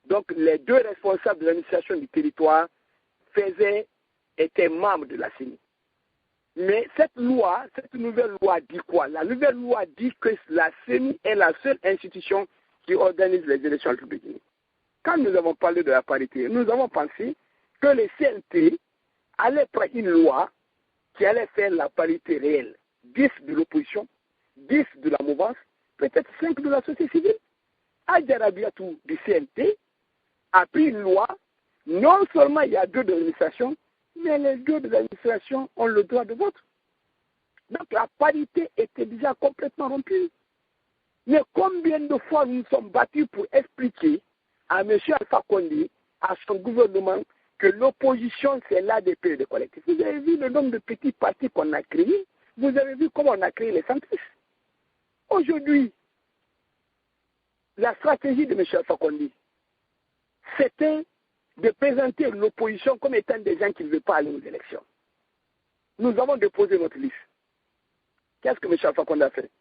Donc les 2 responsables de l'administration du territoire étaient membres de la CENI. Mais cette nouvelle loi dit quoi? La nouvelle loi dit que la CENI est la seule institution qui organise les élections en République de Guinée. Quand nous avons parlé de la parité, nous avons pensé que le CNT allait prendre une loi qui allait faire la parité réelle. 10 de l'opposition, 10 de la mouvance, peut-être 5 de la société civile. Adjarabiatou du CNT a pris une loi, non seulement il y a 2 de l'administration, mais les 2 de l'administration ont le droit de vote. Donc la parité était déjà complètement rompue. Mais combien de fois nous nous sommes battus pour expliquer à M. Alpha Condé, à son gouvernement, que l'opposition c'est l'ADP des collectifs. Vous avez vu le nombre de petits partis qu'on a créés, vous avez vu comment on a créé les centristes. Aujourd'hui, la stratégie de M. Alpha Condé, c'était de présenter l'opposition comme étant des gens qui ne veulent pas aller aux élections. Nous avons déposé notre liste. Qu'est-ce que M. Alpha Condé a fait?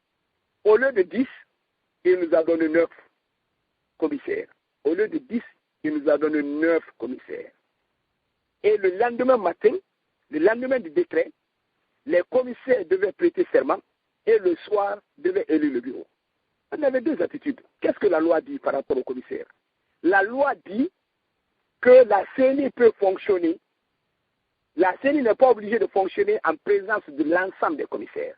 Au lieu de 10, il nous a donné 9 commissaires. Au lieu de 10, il nous a donné 9 commissaires. Et le lendemain matin, le lendemain du décret, les commissaires devaient prêter serment et le soir devaient élire le bureau. On avait 2 attitudes. Qu'est-ce que la loi dit par rapport aux commissaires? La loi dit que la CENI peut fonctionner. La CENI n'est pas obligée de fonctionner en présence de l'ensemble des commissaires.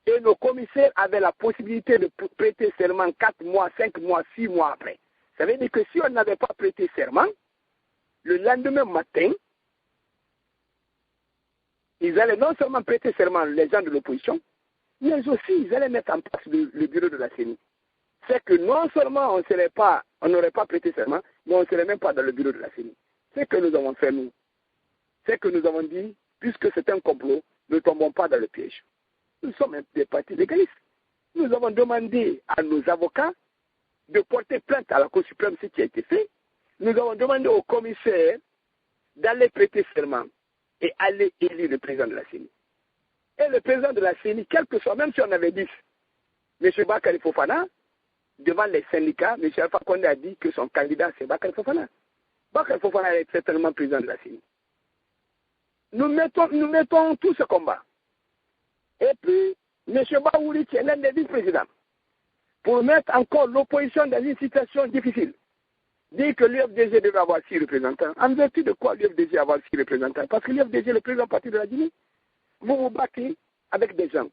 Et nos commissaires avaient la possibilité de prêter serment 4 mois, 5 mois, 6 mois après. Ça veut dire que si on n'avait pas prêté serment, le lendemain matin, ils allaient non seulement prêter serment les gens de l'opposition, mais aussi ils allaient mettre en place le bureau de la CENI. C'est que non seulement on n'aurait pas prêté serment, mais on ne serait même pas dans le bureau de la CENI. C'est que nous avons fait, nous. C'est que nous avons dit, puisque c'est un complot, ne tombons pas dans le piège. Nous sommes des partis légalistes. Nous avons demandé à nos avocats de porter plainte à la Cour suprême, ce qui a été fait. Nous avons demandé au commissaire d'aller prêter serment et aller élire le président de la CENI. Et le président de la CENI, quel que soit, même si on avait dit, M. Bakary Fofana, devant les syndicats, M. Alpha Condé a dit que son candidat, c'est Bakary Fofana. Bakary Fofana est certainement président de la CENI. Nous mettons tout ce combat. Et puis, M. Baouri, qui est l'un des vice-présidents, pour mettre encore l'opposition dans une situation difficile, dit que l'UFDG devait avoir 6 représentants. En vertu de quoi l'UFDG avoir 6 représentants? Parce que l'UFDG est le plus grand parti de la Guinée. Vous vous battez avec des gens.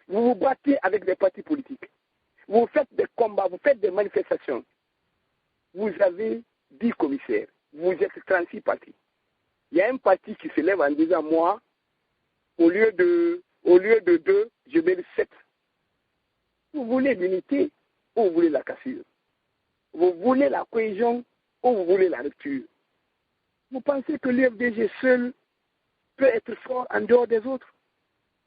Vous vous battez avec des partis politiques. Vous faites des combats, vous faites des manifestations. Vous avez 10 commissaires. Vous êtes 36 partis. Il y a un parti qui se lève en disant, moi, Au lieu de 2, je mets 7. Vous voulez l'unité ou vous voulez la cassure? Vous voulez la cohésion ou vous voulez la rupture? Vous pensez que l'UFDG seul peut être fort en dehors des autres?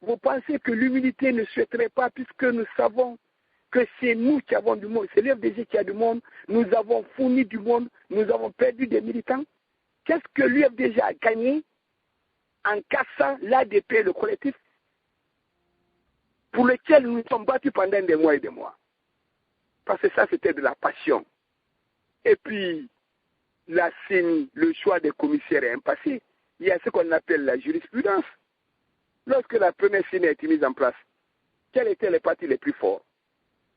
Vous pensez que l'humilité ne souhaiterait pas, puisque nous savons que c'est nous qui avons du monde, c'est l'UFDG qui a du monde, nous avons fourni du monde, nous avons perdu des militants. Qu'est-ce que l'UFDG a gagné en cassant l'ADP, le collectif, pour lequel nous nous sommes battus pendant des mois et des mois? Parce que ça, c'était de la passion. Et puis, la CENI, le choix des commissaires est impassé. Il y a ce qu'on appelle la jurisprudence. Lorsque la première CENI a été mise en place, quels étaient les partis les plus forts?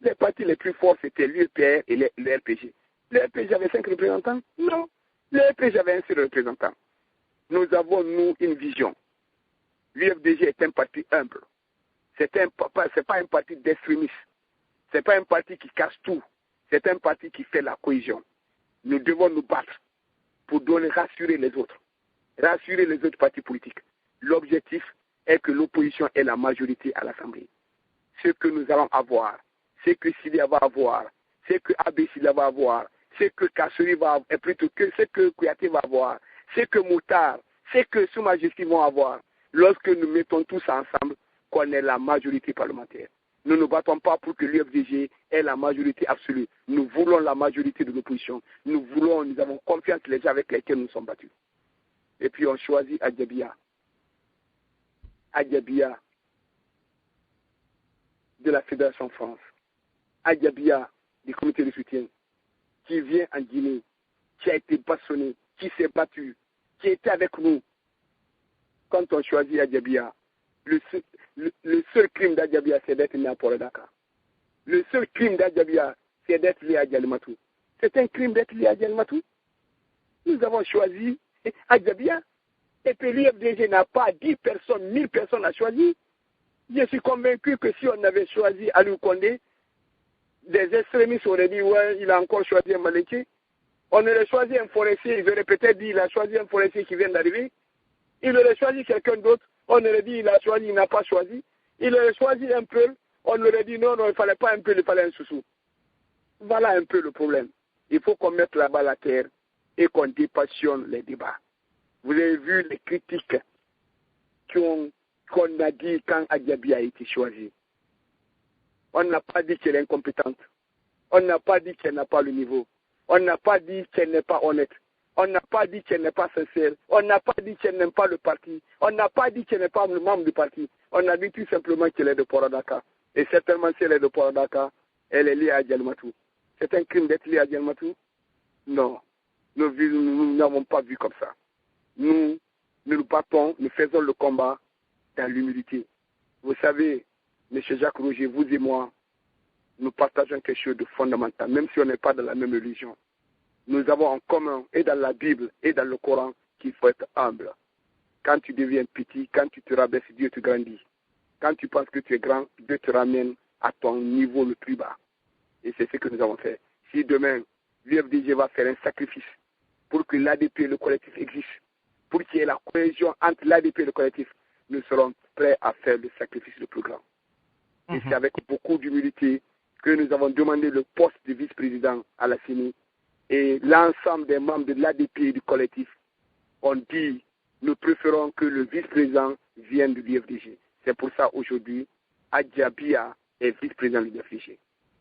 Les partis les plus forts, c'était l'UPR et le RPG. Le RPG avait 5 représentants? Non. Le RPG avait un seul représentant. Nous avons, nous, une vision. L'UFDG est un parti humble. C'est pas un parti d'extrémistes. C'est pas un parti qui casse tout. C'est un parti qui fait la cohésion. Nous devons nous battre pour rassurer les autres partis politiques. L'objectif est que l'opposition ait la majorité à l'Assemblée. Ce que nous allons avoir, ce que Sidia va avoir, ce que Abessila va avoir, ce que Kassori va avoir, et plutôt que ce que Kouyaté va avoir, ce que Moutar, ce que Sous Majesté vont avoir, lorsque nous mettons tous ensemble, qu'on ait la majorité parlementaire. Nous ne nous battons pas pour que l'UFDG ait la majorité absolue. Nous voulons la majorité de l'opposition. Nous avons confiance les gens avec lesquels nous sommes battus. Et puis on choisit Adjabia. Adjabia de la Fédération France. Adjabia du comité de soutien qui vient en Guinée, qui a été bâtonné, qui s'est battu, qui était avec nous. Quand on choisit Adjabia, le seul crime d'Adjabia, c'est d'être né à Port-Dakar. Le seul crime d'Adjabia, c'est d'être lié à Djalmatou. C'est un crime d'être lié à Djalmatou. Nous avons choisi Adjabia. Et puis l'UFDG n'a pas 10 personnes, 1000 personnes à choisir. Je suis convaincu que si on avait choisi Aliou Condé, des extrémistes auraient dit, ouais, il a encore choisi un Maléké. On aurait choisi un forestier, ils auraient peut-être dit, il a choisi un forestier qui vient d'arriver. Il aurait choisi quelqu'un d'autre, on aurait dit, il a choisi, il n'a pas choisi. Il aurait choisi un peu, on aurait dit, non, il ne fallait pas un peu, il fallait un sous-sous. Voilà un peu le problème. Il faut qu'on mette la balle à terre et qu'on dépassionne les débats. Vous avez vu les critiques qu'on a dit quand Adjabia a été choisi. On n'a pas dit qu'elle est incompétente. On n'a pas dit qu'elle n'a pas le niveau. On n'a pas dit qu'elle n'est pas honnête. On n'a pas dit qu'elle n'est pas sincère. On n'a pas dit qu'elle n'aime pas le parti. On n'a pas dit qu'elle n'est pas membre du parti. On a dit tout simplement qu'elle est de Port-Dakar. Et certainement, si elle est de Port-Dakar, elle est liée à Djalmatou. C'est un crime d'être liée à Djalmatou? Non. Nous n'avons pas vu comme ça. Nous battons, nous faisons le combat dans l'humilité. Vous savez, M. Jacques Roger, vous et moi, nous partageons quelque chose de fondamental, même si on n'est pas dans la même religion. Nous avons en commun, et dans la Bible, et dans le Coran, qu'il faut être humble. Quand tu deviens petit, quand tu te rabaisses, Dieu te grandit. Quand tu penses que tu es grand, Dieu te ramène à ton niveau le plus bas. Et c'est ce que nous avons fait. Si demain, l'UFDG va faire un sacrifice pour que l'ADP et le collectif existent, pour qu'il y ait la cohésion entre l'ADP et le collectif, nous serons prêts à faire le sacrifice le plus grand. Et c'est avec beaucoup d'humilité que nous avons demandé le poste de vice-président à la CENI. Et l'ensemble des membres de l'ADP et du collectif ont dit, nous préférons que le vice-président vienne de l'UFDG. C'est pour ça aujourd'hui, Adjabia est vice-président de l'UFDG.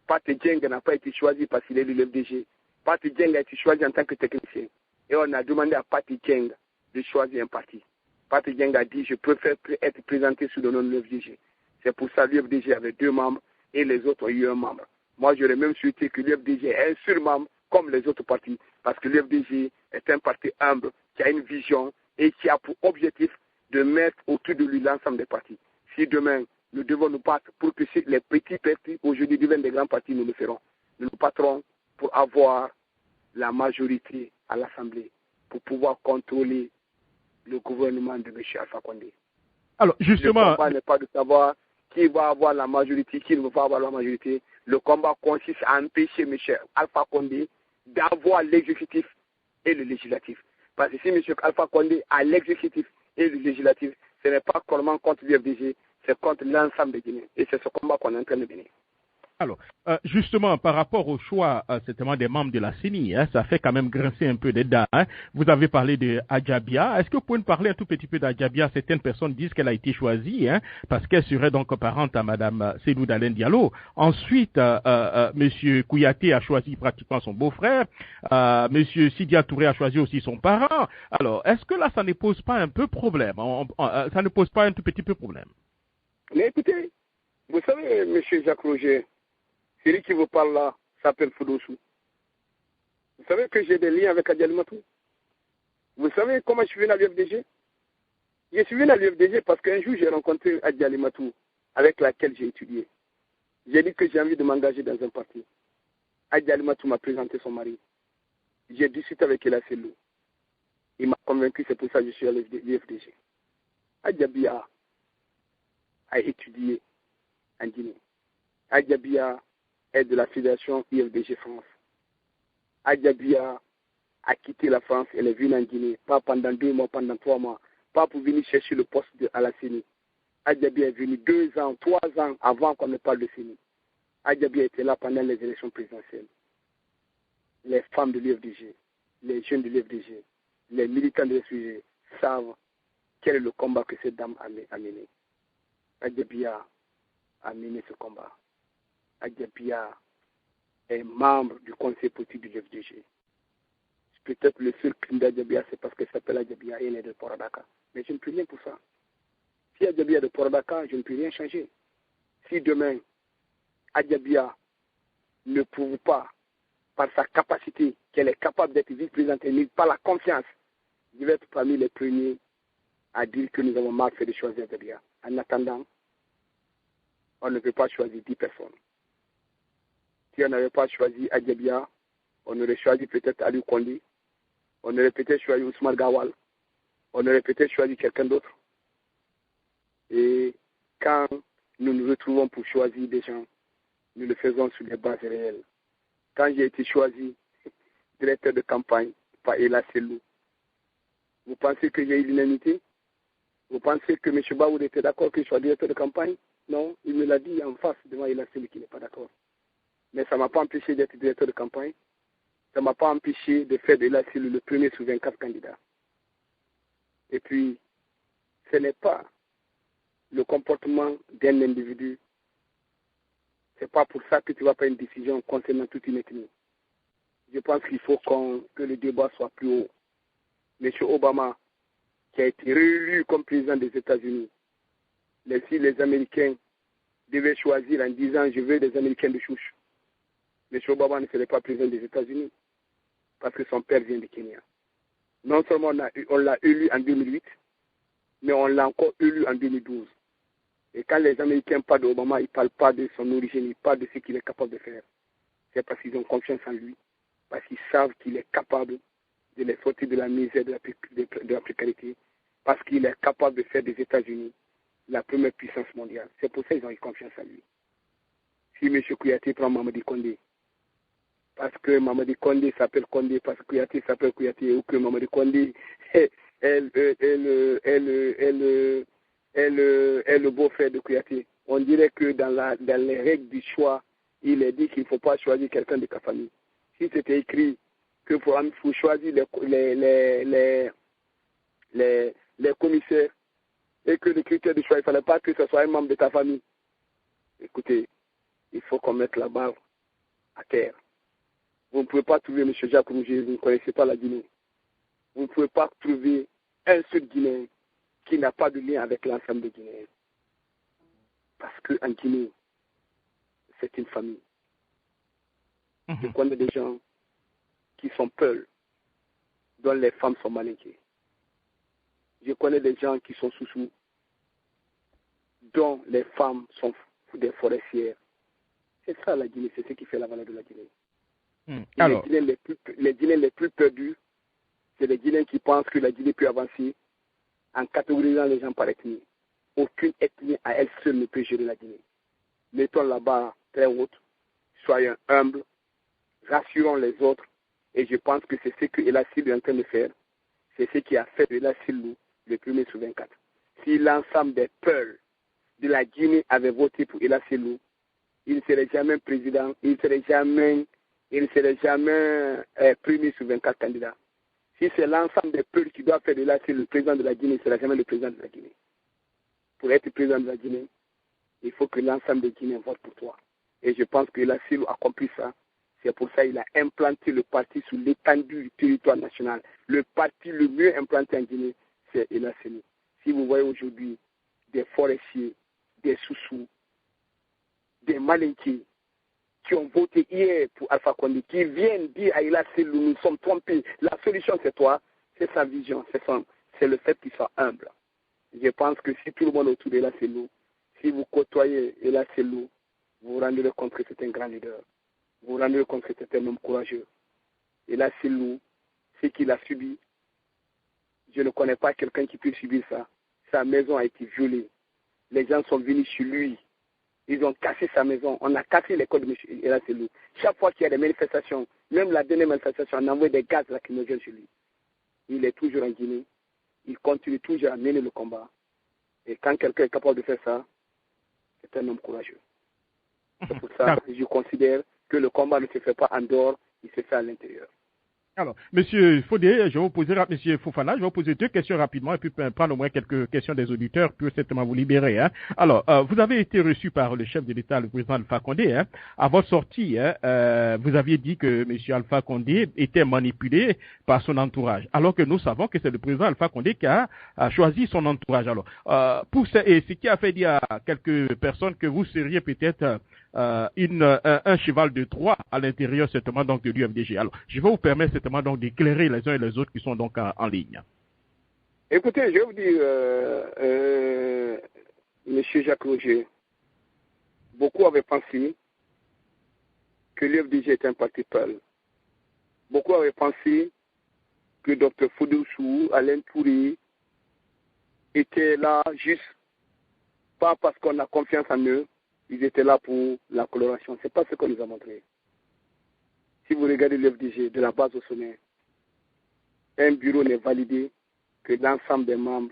Pate Djeng n'a pas été choisi parce qu'il est de l'UFDG. Pate Djeng a été choisi en tant que technicien. Et on a demandé à Pate Djeng de choisir un parti. Pate Djeng a dit, je préfère être présenté sous le nom de l'UFDG. C'est pour ça que l'UFDG avait 2 membres et les autres ont eu un membre. Moi, j'aurais même souhaité que l'UFDG ait un seul membre comme les autres partis, parce que l'UFDG est un parti humble, qui a une vision et qui a pour objectif de mettre autour de lui l'ensemble des partis. Si demain, nous devons nous battre pour que les petits partis aujourd'hui deviennent des grands partis, nous le ferons. Nous nous battrons pour avoir la majorité à l'Assemblée, pour pouvoir contrôler le gouvernement de M. Alpha Condé. Alors, justement, le combat n'est pas de savoir qui va avoir la majorité, qui ne va pas avoir la majorité. Le combat consiste à empêcher M. Alpha Condé d'avoir l'exécutif et le législatif. Parce que si M. Alpha Condé a l'exécutif et le législatif, ce n'est pas seulement contre l'UFDG, c'est contre l'ensemble des Guinéens. Et c'est ce combat qu'on est en train de mener. Alors, justement, par rapport au choix, certainement des membres de la CENI, ça fait quand même grincer un peu des dents. Vous avez parlé de Adjabia. Est-ce que vous pouvez nous parler un tout petit peu d'Adjabia? Certaines personnes disent qu'elle a été choisie parce qu'elle serait donc parente à Madame Seydou Dalen Diallo. Ensuite, Monsieur Kouyaté a choisi pratiquement son beau-frère. Monsieur Sidia Touré a choisi aussi son parent. Alors, est-ce que là, ça ne pose pas un peu problème? Ça ne pose pas un tout petit peu problème? Mais écoutez, vous savez, Monsieur Jacques Roger, celui qui vous parle là s'appelle Foudossou. Vous savez que j'ai des liens avec Adi Alimatou. Vous savez comment je suis venu à l'UFDG? Je suis venu à l'UFDG parce qu'un jour j'ai rencontré Adi Alimatou avec laquelle j'ai étudié. J'ai dit que j'ai envie de m'engager dans un parti. Adi Alimatou m'a présenté son mari. J'ai discuté avec Ela Selou. Il m'a convaincu, c'est pour ça que je suis à l'UFDG. Adjabia a étudié en Guinée. Adjabia est de la Fédération UFDG France. Adjabia a quitté la France, elle est venue en Guinée, pas pendant 2 mois, pendant 3 mois, pas pour venir chercher le poste à la CENI. Adjabia est venu 2 ans, 3 ans avant qu'on ne parle de CENI. Adjabia était là pendant les élections présidentielles. Les femmes de l'UFDG, les jeunes de l'UFDG, les militants de l'UFDG savent quel est le combat que cette dame a mené. Adjabia a mené ce combat. Adjabia est membre du conseil politique du FDG. Peut-être le seul crime d'Adjabia, c'est parce qu'elle s'appelle Adjabia et elle est de Port-Dakar. Mais je ne peux rien pour ça. Si Adjabia est de Port-Dakar, je ne peux rien changer. Si demain, Adjabia ne prouve pas, par sa capacité, qu'elle est capable d'être vice-présidente et par la confiance, je vais être parmi les premiers à dire que nous avons mal fait de choisir Adjabia. En attendant, on ne peut pas choisir 10 personnes. Si on n'avait pas choisi Adjabia, on aurait choisi peut-être Ali Kondi, on aurait peut-être choisi Ousmane Gawal, on aurait peut-être choisi quelqu'un d'autre. Et quand nous nous retrouvons pour choisir des gens, nous le faisons sur les bases réelles. Quand j'ai été choisi directeur de campagne par Ela Selou, vous pensez que j'ai eu l'unanimité? Vous pensez que M. Baoud était d'accord que je sois directeur de campagne? Non, il me l'a dit en face devant Ela Selou qui n'est pas d'accord. Mais ça ne m'a pas empêché d'être directeur de campagne. Ça ne m'a pas empêché de faire de Ela Selou le premier sous 24 candidats. Et puis, ce n'est pas le comportement d'un individu. Ce n'est pas pour ça que tu vas prendre une décision concernant toute une ethnie. Je pense qu'il faut que le débat soit plus haut. M. Obama, qui a été réélu comme président des États-Unis, si les Américains devaient choisir en disant « je veux des Américains de chouche », M. Obama ne serait pas président des États-Unis parce que son père vient du Kenya. Non seulement on l'a élu en 2008, mais on l'a encore élu en 2012. Et quand les Américains parlent d'Obama, ils ne parlent pas de son origine, ils parlent de ce qu'il est capable de faire. C'est parce qu'ils ont confiance en lui, parce qu'ils savent qu'il est capable de les sortir de la misère, de la précarité, parce qu'il est capable de faire des États-Unis la première puissance mondiale. C'est pour ça qu'ils ont eu confiance en lui. Si M. Kouyaté prend Mamadi Kondé, parce que Mamadi Kondé s'appelle Kondé, parce que Kouyaté s'appelle Kouyaté, ou que Mamadi Kondé est le beau-frère de Kouyaté, on dirait que dans les règles du choix, il est dit qu'il ne faut pas choisir quelqu'un de ta famille. Si c'était écrit que faut choisir les commissaires et que le critère de choix, il ne fallait pas que ce soit un membre de ta famille. Écoutez, il faut qu'on mette la barre à terre. Vous ne pouvez pas trouver M. Jacques Rouget, vous ne connaissez pas la Guinée. Vous ne pouvez pas trouver un seul Guinéen qui n'a pas de lien avec l'ensemble des Guinéens. Parce qu'en Guinée, c'est une famille. Je connais des gens qui sont peuls, dont les femmes sont malinquées. Je connais des gens qui sont sous-sous, dont les femmes sont des forestières. C'est ça la Guinée, c'est ce qui fait la valeur de la Guinée. Alors, les Guinéens les plus perdus, c'est les Guinéens qui pensent que la Guinée peut avancer en catégorisant les gens par ethnie. Aucune ethnie à elle seule ne peut gérer la Guinée. Mettons la barre très haute, soyons humbles, rassurons les autres, et je pense que c'est ce que Ela Selou est en train de faire. C'est ce qui a fait de Ela Selou le premier sous 24. si l'ensemble des peuples de la Guinée avaient voté pour Ella Selou, il ne serait jamais président, il ne serait jamais premier sur 24 candidats. Si c'est l'ensemble des peuples qui doivent faire de Ella Selou le président de la Guinée, il ne sera jamais le président de la Guinée. Pour être président de la Guinée, il faut que l'ensemble des Guinéens votent pour toi. Et je pense que Ella Selou a accompli ça. C'est pour ça qu'il a implanté le parti sur l'étendue du territoire national. Le parti le mieux implanté en Guinée, c'est Ella Selou. Si vous voyez aujourd'hui des forestiers, des sous-sous, des malinqués qui ont voté hier pour Alpha Condé, qui viennent dire à Ella Selou, nous sommes trompés, la solution c'est toi, c'est sa vision, c'est le fait qu'il soit humble. Je pense que si tout le monde autour d'Ella Selou, si vous côtoyez Ella Selou, vous vous rendrez compte que c'est un grand leader. Vous vous rendrez compte que c'est un homme courageux. Ella Selou, ce qu'il a subi, je ne connais pas quelqu'un qui puisse subir ça. Sa maison a été violée. Les gens sont venus chez lui. Ils ont cassé sa maison. On a cassé l'école de M. Ella Selou. Chaque fois qu'il y a des manifestations, même la dernière manifestation, on envoie des gaz lacrymogènes chez lui. Il est toujours en Guinée. Il continue toujours à mener le combat. Et quand quelqu'un est capable de faire ça, c'est un homme courageux. C'est pour ça que je considère que le combat ne se fait pas en dehors, il se fait à l'intérieur. Alors, Monsieur Fodé, je vais vous poser, Monsieur Fofana, je vais vous poser deux questions rapidement et puis prendre au moins quelques questions des auditeurs pour certainement vous libérer. Hein. Alors, vous avez été reçu par le chef de l'État, le président Alpha Condé. Hein. À votre sortie, vous aviez dit que Monsieur Alpha Condé était manipulé par son entourage, alors que nous savons que c'est le président Alpha Condé qui a choisi son entourage. Alors, et ce qui a fait dire à quelques personnes que vous seriez peut-être un cheval de Troie à l'intérieur certainement donc de l'UFDG. Alors, je vais vous permettre certainement donc d'éclairer les uns et les autres qui sont donc en ligne. Écoutez, je vais vous dire, Monsieur Jacques Roger, beaucoup avaient pensé que l'UFDG était un parti pâle. Beaucoup avaient pensé que Dr Fodé Oussou, Alain Touré étaient là juste pas parce qu'on a confiance en eux. Ils étaient là pour la coloration. Ce n'est pas ce qu'on nous a montré. Si vous regardez l'UFDG de la base au sommet, un bureau n'est validé que l'ensemble des membres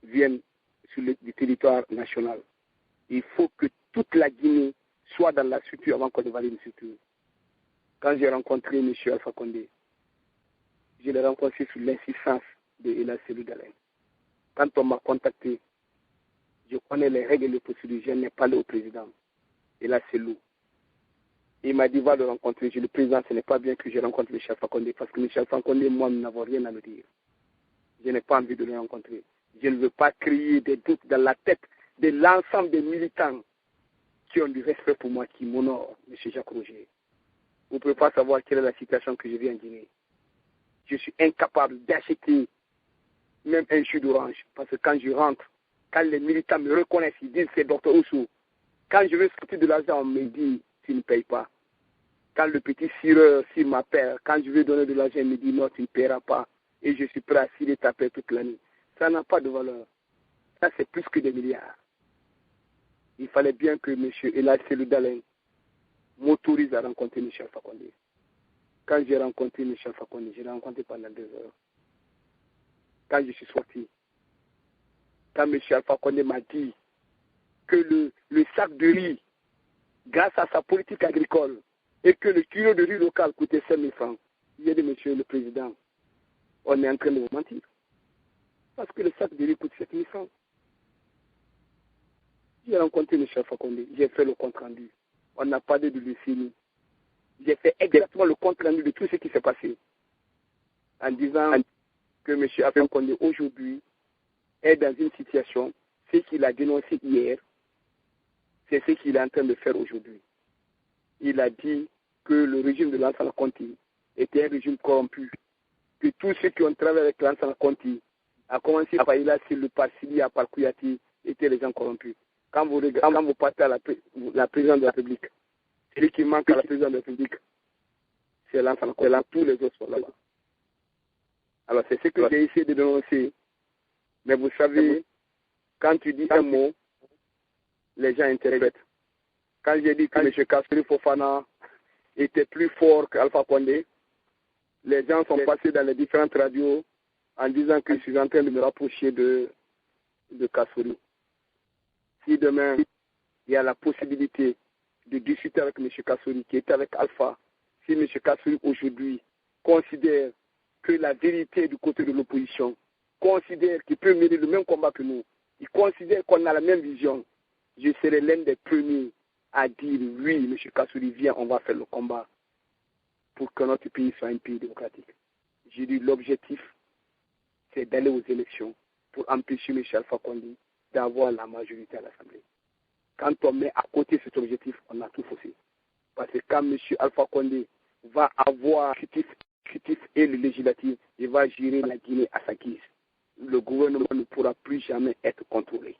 viennent sur le territoire national. Il faut que toute la Guinée soit dans la structure avant qu'on ne valide une structure. Quand j'ai rencontré M. Alpha Condé, je l'ai rencontré sous l'insistance de Ella Selou Dalein. Quand on m'a contacté, je connais les règles et les procédures. Je n'ai pas parlé au président. Ella Selou. Il m'a dit, va le rencontrer. Je le président, ce n'est pas bien que je rencontre M. Alpha Condé, parce que M. Alpha Condé, moi, nous n'avons rien à me dire. Je n'ai pas envie de le rencontrer. Je ne veux pas créer des doutes dans la tête de l'ensemble des militants qui ont du respect pour moi, qui m'honorent, M. Jacques Roger. Vous ne pouvez pas savoir quelle est la situation que je vis en Guinée. Je suis incapable d'acheter même un jus d'orange, parce que quand je rentre, quand les militants me reconnaissent, ils disent c'est Dr Oussou. Quand je veux sortir de l'argent, on me dit tu ne payes pas. Quand le petit cireur, s'il m'appelle, quand je veux donner de l'argent, il me dit non, tu ne paieras pas. Et je suis prêt à cirer ta paix toute l'année. Ça n'a pas de valeur. Ça, c'est plus que des milliards. Il fallait bien que M. Ella Selou Dalein m'autorise à rencontrer M. Alpha Condé. Quand j'ai rencontré M. Alpha Condé, je l'ai rencontré pendant 2 heures. Quand je suis sorti, quand M. Alpha Condé m'a dit que le sac de riz, grâce à sa politique agricole, et que le kilo de riz local coûtait 5 000 francs, j'ai dit, Monsieur le Président, on est en train de vous mentir. Parce que le sac de riz coûte 7 000 francs. J'ai rencontré M. Alpha Condé, j'ai fait le compte rendu. On n'a pas de leucémie. J'ai fait exactement le compte rendu de tout ce qui s'est passé. En disant que M. Alpha Condé, aujourd'hui, est dans une situation, ce qu'il a dénoncé hier, c'est ce qu'il est en train de faire aujourd'hui. Il a dit que le régime de Lansana Conté était un régime corrompu, que tous ceux qui ont travaillé avec Lansana Conté, à commencer par Ella Selou, par Sidia, par Kouyaté, étaient les gens corrompus. Quand vous partez à la présidence de la République, celui qui manque à la présidence de la République, c'est Lansana Conté. Là, tous les autres sont là-bas. Alors c'est ce que j'ai essayé de dénoncer. Mais vous savez, quand tu dis un mot, les gens interprètent. Quand j'ai dit que M. Kassouri Fofana était plus fort qu'Alpha Condé, les gens sont passés dans les différentes radios en disant que je suis en train de me rapprocher de Kassouri. Si demain, il y a la possibilité de discuter avec M. Kassouri, qui était avec Alpha, si M. Kassouri aujourd'hui considère que la vérité est du côté de l'opposition, considère qu'il peut mener le même combat que nous, il considère qu'on a la même vision, je serai l'un des premiers à dire oui, M. Kassouri, viens, on va faire le combat pour que notre pays soit un pays démocratique. J'ai dit l'objectif, c'est d'aller aux élections pour empêcher M. Alpha Condé d'avoir la majorité à l'Assemblée. Quand on met à côté cet objectif, on a tout faussé. Parce que quand M. Alpha Condé va avoir l'exécutif et le législatif, il va gérer la Guinée à sa guise. Le gouvernement ne pourra plus jamais être contrôlé.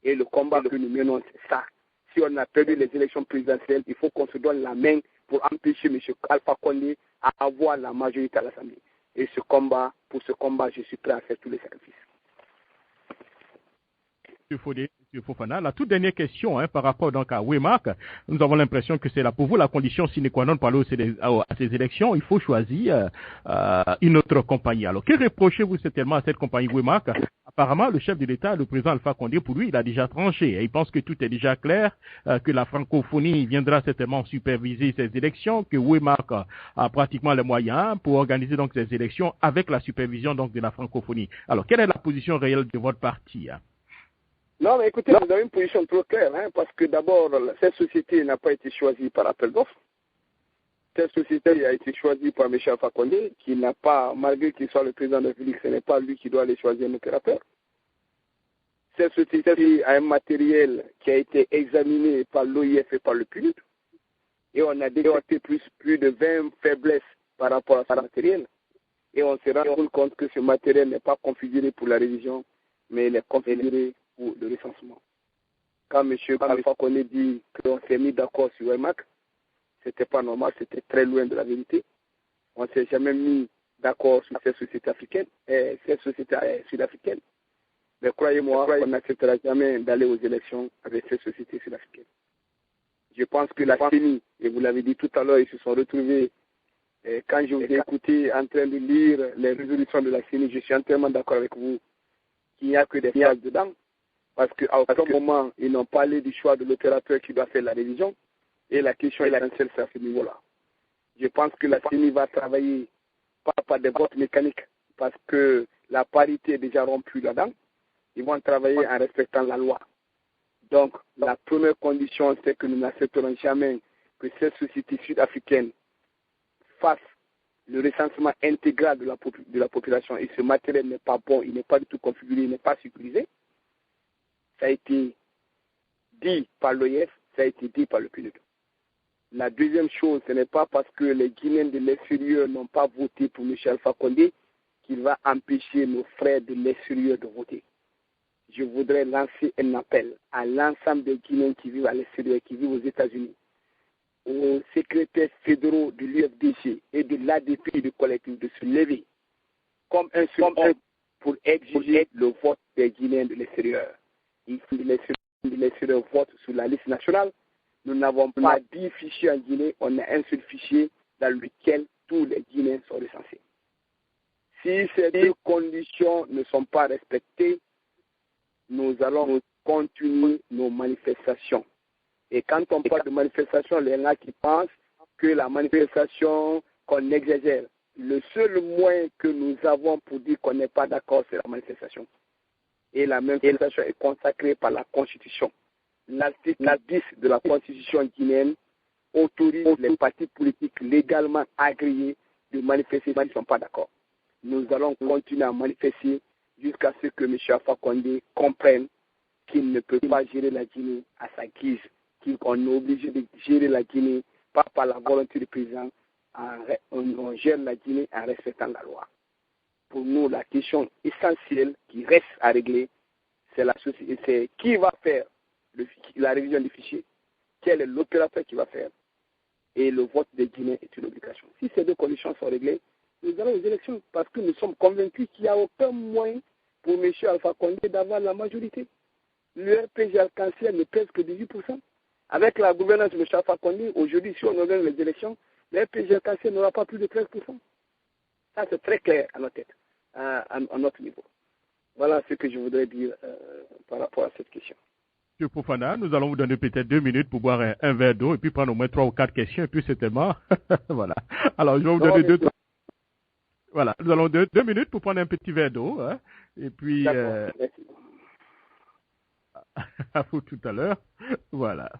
Et le combat que nous menons, c'est ça. Si on a perdu les élections présidentielles, il faut qu'on se donne la main pour empêcher M. Alpha Condé à avoir la majorité à l'Assemblée. Et pour ce combat, je suis prêt à faire tous les sacrifices. M. Fofana, la toute dernière question par rapport donc à Wemac, nous avons l'impression que c'est là pour vous la condition sine qua non pour aller à ces élections, il faut choisir une autre compagnie. Alors, que reprochez-vous certainement à cette compagnie Wemac? Apparemment, le chef de l'État, le président Alpha Condé, pour lui, il a déjà tranché. Et il pense que tout est déjà clair, que la francophonie viendra certainement superviser ces élections, que Wemac a pratiquement les moyens pour organiser donc ces élections avec la supervision donc de la francophonie. Alors, quelle est la position réelle de votre parti? Non, mais écoutez, vous avez une position trop claire, parce que d'abord, cette société n'a pas été choisie par appel d'offres. Cette société a été choisie par M. Alpha Condé, qui n'a pas, malgré qu'il soit le président de la République, ce n'est pas lui qui doit aller choisir un opérateur. Cette société a un matériel qui a été examiné par l'OIF et par le PNUD, et on a détecté plus de 20 faiblesses par rapport à ce matériel. Et on s'est rendu compte que ce matériel n'est pas configuré pour la révision, mais il est configuré pour le recensement. Quand M. Alpha Condé dit qu'on s'est mis d'accord sur Wemac, c'était pas normal, c'était très loin de la vérité. On ne s'est jamais mis d'accord sur cette société africaine, cette société sud-africaine. Mais croyez-moi, on n'acceptera jamais d'aller aux élections avec cette société sud-africaine. Je pense que la CENI, et vous l'avez dit tout à l'heure, ils se sont retrouvés, quand je vous ai écouté en train de lire les résolutions de la CENI, je suis entièrement d'accord avec vous qu'il n'y a que des phrases dedans. Parce qu'à aucun moment, ils n'ont parlé du choix de l'opérateur qui doit faire la révision. Et la question essentielle, c'est à ce niveau-là. Je pense que la CENI va travailler pas par des votes mécaniques, parce que la parité est déjà rompue là-dedans. Ils vont travailler en respectant la loi. Donc, la première condition, c'est que nous n'accepterons jamais que cette société sud-africaine fasse le recensement intégral de la population. Et ce matériel n'est pas bon, il n'est pas du tout configuré, il n'est pas sécurisé. Ça a été dit par l'OIF, ça a été dit par le PNUD. La deuxième chose, ce n'est pas parce que les Guinéens de l'extérieur n'ont pas voté pour M. Alpha Condé qu'il va empêcher nos frères de l'extérieur de voter. Je voudrais lancer un appel à l'ensemble des Guinéens qui vivent à l'extérieur, qui vivent aux États-Unis, aux secrétaires fédéraux de l'UFDG et de l'ADP et du collectif de se lever comme un seul homme pour exiger le vote des Guinéens de l'extérieur. Il faut que les l'extérieur votent sur la liste nationale. Nous n'avons pas 10 fichiers en Guinée, on a un seul fichier dans lequel tous les Guinéens sont recensés. Si ces deux conditions ne sont pas respectées, nous allons continuer nos manifestations. Et quand on parle de manifestation, il y en a qui pensent que la manifestation, qu'on exagère. Le seul moyen que nous avons pour dire qu'on n'est pas d'accord, c'est la manifestation. Et la manifestation est consacrée par la Constitution. L'article 10 de la Constitution guinéenne autorise les partis politiques légalement agréés de manifester s'ils ne sont pas d'accord. Nous allons continuer à manifester jusqu'à ce que M. Alpha Condé comprenne qu'il ne peut pas gérer la Guinée à sa guise, qu'on est obligé de gérer la Guinée pas par la volonté du président, on gère la Guinée en respectant la loi. Pour nous, la question essentielle qui reste à régler, c'est qui va faire la révision des fichiers, quel est l'opérateur qui va faire, et le vote des Guinéens est une obligation. Si ces deux conditions sont réglées, nous allons aux élections parce que nous sommes convaincus qu'il n'y a aucun moyen pour M. Alpha Condé d'avoir la majorité. Le RPG arc-en-ciel ne pèse que 18%. Avec la gouvernance de M. Alpha Condé, aujourd'hui, si on organise les élections, le RPG arc-en-ciel n'aura pas plus de 13%. Ça, c'est très clair à notre tête. à notre niveau. Voilà ce que je voudrais dire par rapport à cette question. M. Fofana, nous allons vous donner peut-être 2 minutes pour boire un verre d'eau et puis prendre au moins 3 ou 4 questions et puis c'est tellement. Voilà. Alors, je vais vous donner 2. Voilà. Nous allons 2 minutes pour prendre un petit verre d'eau. Hein, et puis, à vous tout à l'heure. Voilà.